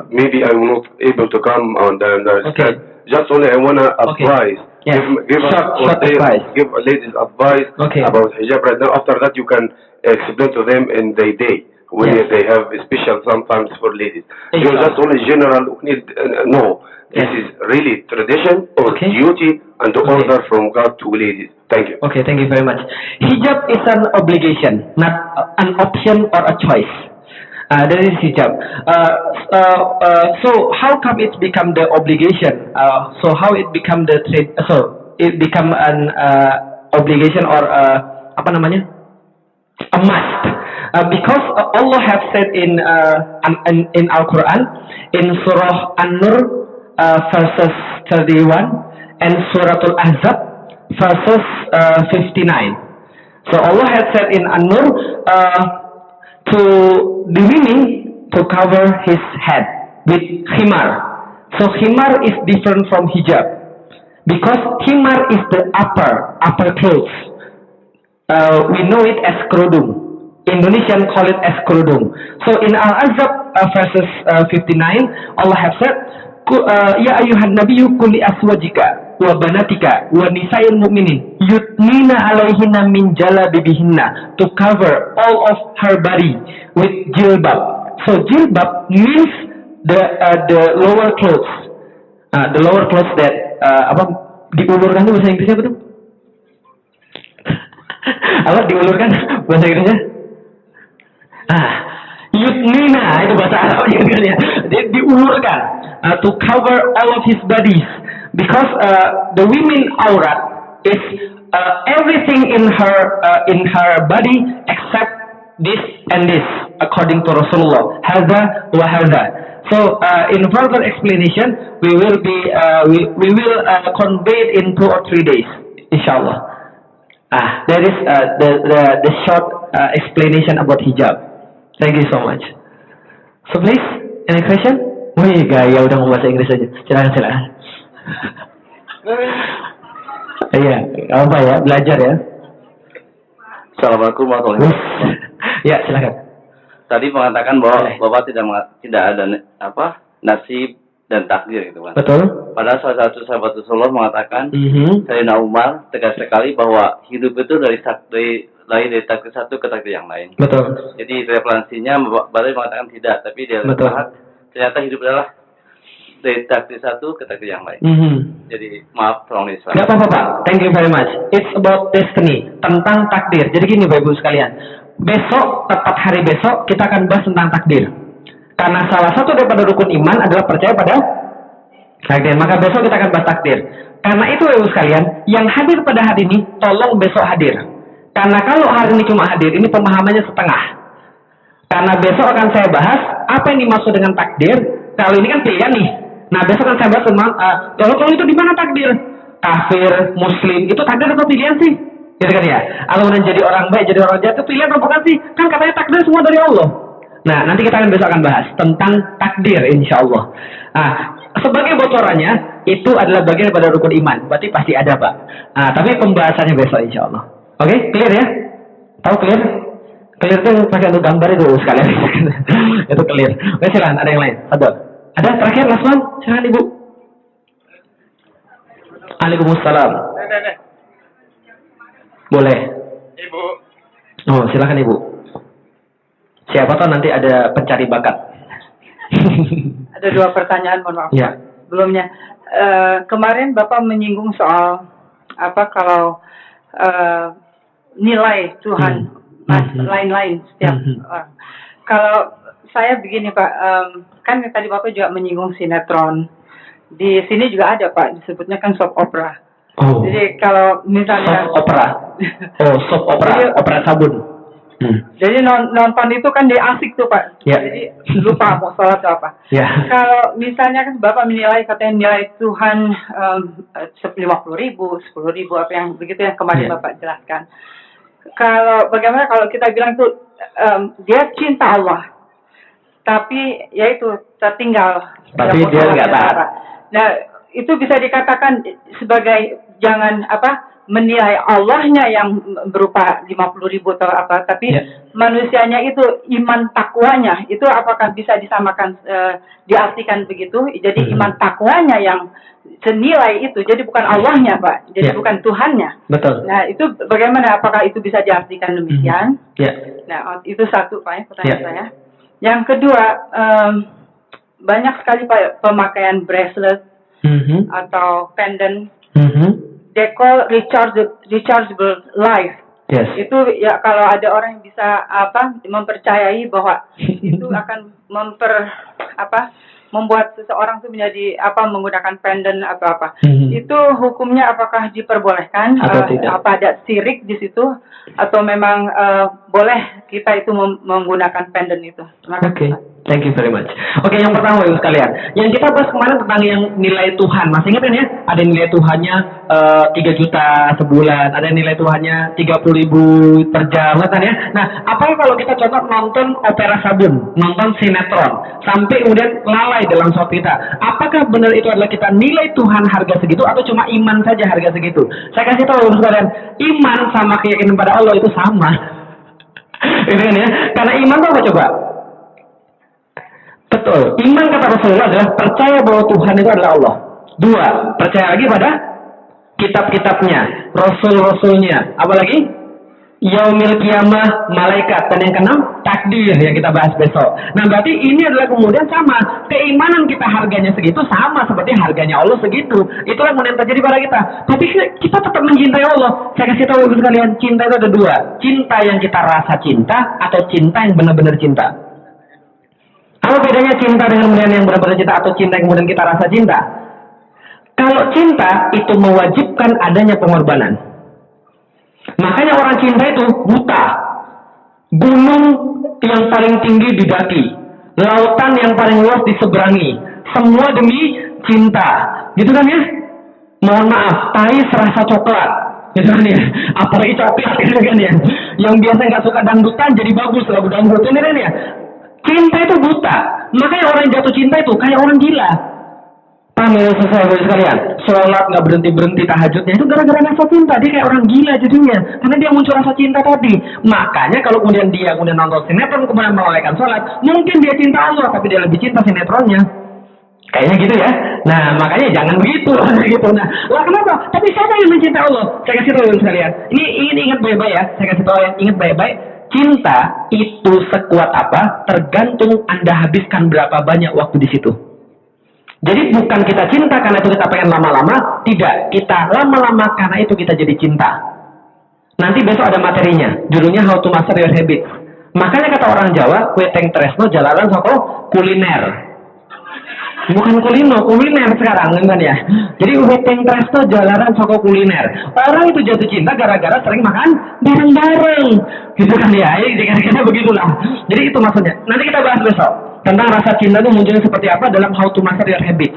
maybe I'm not able to come on the understand. Okay. Just only I wanna advise. Yes. Give us Short advice. give ladies advice Okay. about hijab right now. After that, you can explain to them in the day when Yes. they have a special sometimes for ladies. Inshallah. You just only general need no. This Yes. is really tradition or Okay. duty and the Okay. order from God to ladies. Thank you. Okay, thank you very much. Hijab is an obligation, not an option or a choice. That is hijab. So how come it become the obligation? So how it become the trade? So it become an obligation or apa namanya? A must. Because Allah have said in Al Quran in Surah An-Nur verses 31 and Suratul Ahzab verses 59. So Allah had said in An-Nur to the women to cover his head with khimar. So khimar is different from hijab because khimar is the upper clothes. We know it as kerudung. Indonesian call it as kerudung. So in Al-Ahzab verses 59, Allah have said, Ya ayuhan nabiyyu kulli aswajika wa banatika wa nisa'il mu'minin yutnina alaihinna min jalabibihinna, to cover all of her body with jilbab. So jilbab means the lower clothes. The lower clothes that apa diulurkan itu bahasa Inggrisnya apa tuh? Apa diulurkan bahasa Inggrisnya? Yutnina itu bahasa Arabnya kan ya. Diulurkan to cover all of his bodies because the women aurat is everything in her body except this and this according to Rasulullah. Hadza wa hadza. So in further explanation we will convey it in 2 or 3 days, inshallah. That is the short explanation about hijab. Thank you so much. So please, any question? Wih, gaya udah mau bahasa Inggris aja. Silakan. Iya, apa ya? Belajar ya. Assalamualaikum warahmatullahi wabarakatuh. Ya, silakan. Tadi mengatakan bahwa Bapak tidak ada nasib dan takdir gitu kan. Betul. Padahal salah satu sahabat Rasulullah mengatakan, Mhm. Sayyidina Umar tegas sekali bahwa hidup itu dari takdir satu ke takdir yang lain. Betul. Jadi referensinya Bapak mengatakan tidak, tapi dia Betul. lihat ternyata hidup adalah dari takdir satu ke takdir yang lain. Mhm. Jadi maaf, tolong Islam. Gak apa-apa Pak, thank you very much. It's about destiny, tentang takdir. Jadi gini Bapak Ibu sekalian, besok, tepat hari besok, kita akan bahas tentang takdir. Karena salah satu daripada rukun iman adalah percaya pada takdir. Maka besok kita akan bahas takdir. Karena itu Bapak Ibu sekalian, yang hadir pada hari ini, tolong besok hadir. Karena kalau hari ini cuma hadir, ini pemahamannya setengah. Karena besok akan saya bahas, apa yang dimaksud dengan takdir. Kalau ini kan pilihan nih. Nah besok akan saya bahas tentang, kalau itu di mana takdir? Kafir, muslim, itu takdir atau pilihan sih? Gitu kan ya? Atau kemudian jadi orang baik, jadi orang jahat, itu pilihan apa bukan sih? Kan katanya takdir semua dari Allah. Nah, nanti kita akan besok akan bahas tentang takdir, insya Allah. Nah, sebagai bocorannya, itu adalah bagian daripada rukun iman. Berarti pasti ada, Pak. Nah, tapi pembahasannya besok, insya Allah. Oke, clear ya? Tahu clear? Clear itu pakai untuk gambar itu sekalian. Itu clear. Oke, silakan. Ada yang lain? Ada terakhir, last one? Silakan, Ibu. Waalaikumsalam. Boleh. Ibu. Oh, silakan Ibu. Siapa tahu nanti ada pencari bakat. Ada 2 pertanyaan, mohon maaf. Ya. Sebelumnya, kemarin Bapak menyinggung soal kalau nilai Tuhan lain-lain setiap orang. Kalau saya begini Pak, kan tadi Bapak juga menyinggung sinetron. Di sini juga ada Pak, disebutnya kan soap opera. Oh. Jadi kalau misalnya Soap opera. Oh, soap opera, opera sabun. Jadi nonton itu kan dia asik tuh Pak. Ya. Jadi lupa mau sholat atau apa. Ya. Kalau misalnya kan Bapak menilai katanya nilai Tuhan 50.000, 10.000 apa yang begitu yang kemarin Ya. Bapak jelaskan. Kalau bagaimana kalau kita bilang tuh dia cinta Allah, tapi yaitu tertinggal. Tapi dalam dia masalah nggak taat. negara. Nah itu bisa dikatakan sebagai jangan menilai Allahnya yang berupa 50.000 atau apa, tapi Ya. manusianya itu iman takwanya itu apakah bisa disamakan diartikan begitu? Jadi iman takwanya yang senilai itu, jadi bukan Allahnya Pak, jadi Ya. bukan Tuhannya. Betul. Nah itu bagaimana? Apakah itu bisa diartikan demikian? Ya. Nah itu satu Pak ya, pertanyaan Ya. saya. Yang kedua banyak sekali Pak pemakaian bracelet Mhm. atau pendant. Mhm. They call rechargeable life. Yes. Itu ya kalau ada orang yang bisa mempercayai bahwa itu akan membuat seseorang itu menjadi menggunakan pendant atau apa. Itu hukumnya apakah diperbolehkan Atau tidak? apa ada sirik di situ atau memang boleh kita itu menggunakan pendant itu? Terima kasih. Oke. Thank you very much. Oke, yang pertama Ibu sekalian, yang kita bahas kemarin tentang yang nilai Tuhan. Masih ingat kan ya? Ada yang nilai Tuhannya 3 juta sebulan, ada yang nilai Tuhannya 30.000 per jam, kan ya? Nah, apakah kalau kita contoh nonton opera sabun, nonton sinetron, sampai kemudian lalai dalam sholat kita, apakah benar itu adalah kita nilai Tuhan harga segitu atau cuma iman saja harga segitu? Saya kasih tahu Ibu sekalian, iman sama keyakinan pada Allah itu sama. Itu kan ya? Karena iman itu apa coba? Betul. Iman kata Rasulullah adalah percaya bahwa Tuhan itu adalah Allah. 2, percaya lagi pada kitab-kitabnya, rasul-rasulnya. Apalagi? Yaumil kiamah, malaikat. Dan yang keenam, takdir yang kita bahas besok. Nah, berarti ini adalah kemudian sama. Keimanan kita harganya segitu sama seperti harganya Allah segitu. Itulah kemudian terjadi pada kita. Tapi kita tetap mencintai Allah. Saya kasih tahu Ibu sekalian, cinta itu ada 2. Cinta yang kita rasa cinta atau cinta yang benar-benar cinta. Apa bedanya cinta dengan kemudian yang benar-benar cinta atau cinta yang kemudian kita rasa cinta? Kalau cinta itu mewajibkan adanya pengorbanan. Makanya orang cinta itu buta. Gunung yang paling tinggi didaki, lautan yang paling luas diseberangi. Semua demi cinta. Gitu kan ya? Mohon maaf, tai serasa coklat. gitu kan ya. Apalagi coklat gitu kan ya. Yang biasa nggak suka dangdutan jadi bagus lagu dangdut ini kan ya. Cinta itu buta. Makanya orang yang jatuh cinta itu kayak orang gila. Paham ya saudara sekalian? Sholat nggak berhenti tahajudnya itu gara-gara rasa cinta. Dia kayak orang gila jadinya. Karena dia muncul rasa cinta tadi. Makanya kalau kemudian dia nonton sinetron kemudian melalaikan sholat, mungkin dia cinta Allah tapi dia lebih cinta sinetronnya. Kayaknya gitu ya. Nah makanya jangan begitu gitu. Nah lah kenapa? Tapi siapa yang mencinta Allah? Saya kasih tahu sekalian. Ini ingat baik-baik ya. Saya kasih tahu ya. Ingat baik-baik. Cinta itu sekuat apa? Tergantung Anda habiskan berapa banyak waktu di situ. Jadi bukan kita cinta karena itu kita pengen lama-lama, tidak. Kita lama-lama karena itu kita jadi cinta. Nanti besok ada materinya, judulnya How to Master Your Habits. Makanya kata orang Jawa, weteng tresno jalanan soko kuliner. Bukan kuliner sekarang kan ya. Jadi weteng tresno jalanan soko kuliner. Orang itu jatuh cinta gara-gara sering makan bareng-bareng. Gitu kan ya, kira-kira begitulah. Jadi itu maksudnya. Nanti kita bahas besok tentang rasa cinta itu munculnya seperti apa dalam How to Master Your Habits.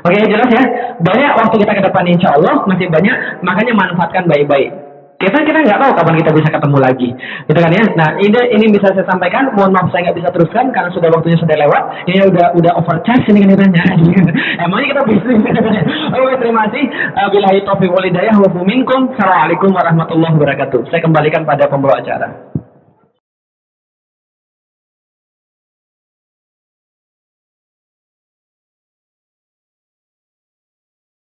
Oke, jelas ya. Banyak waktu kita ke depan insya Allah masih banyak, makanya manfaatkan baik-baik. Kita nggak tahu kapan kita bisa ketemu lagi, gitu kan ya. Nah ini bisa saya sampaikan. Mohon maaf saya nggak bisa teruskan karena sudah waktunya sudah lewat. Ini udah overcharge ini kan ditanya. Emangnya kita bisnis. Oke, terima kasih. Billahi taufiq wal hidayah wa minkum. Assalamualaikum warahmatullahi wabarakatuh. Saya kembalikan pada pembawa acara.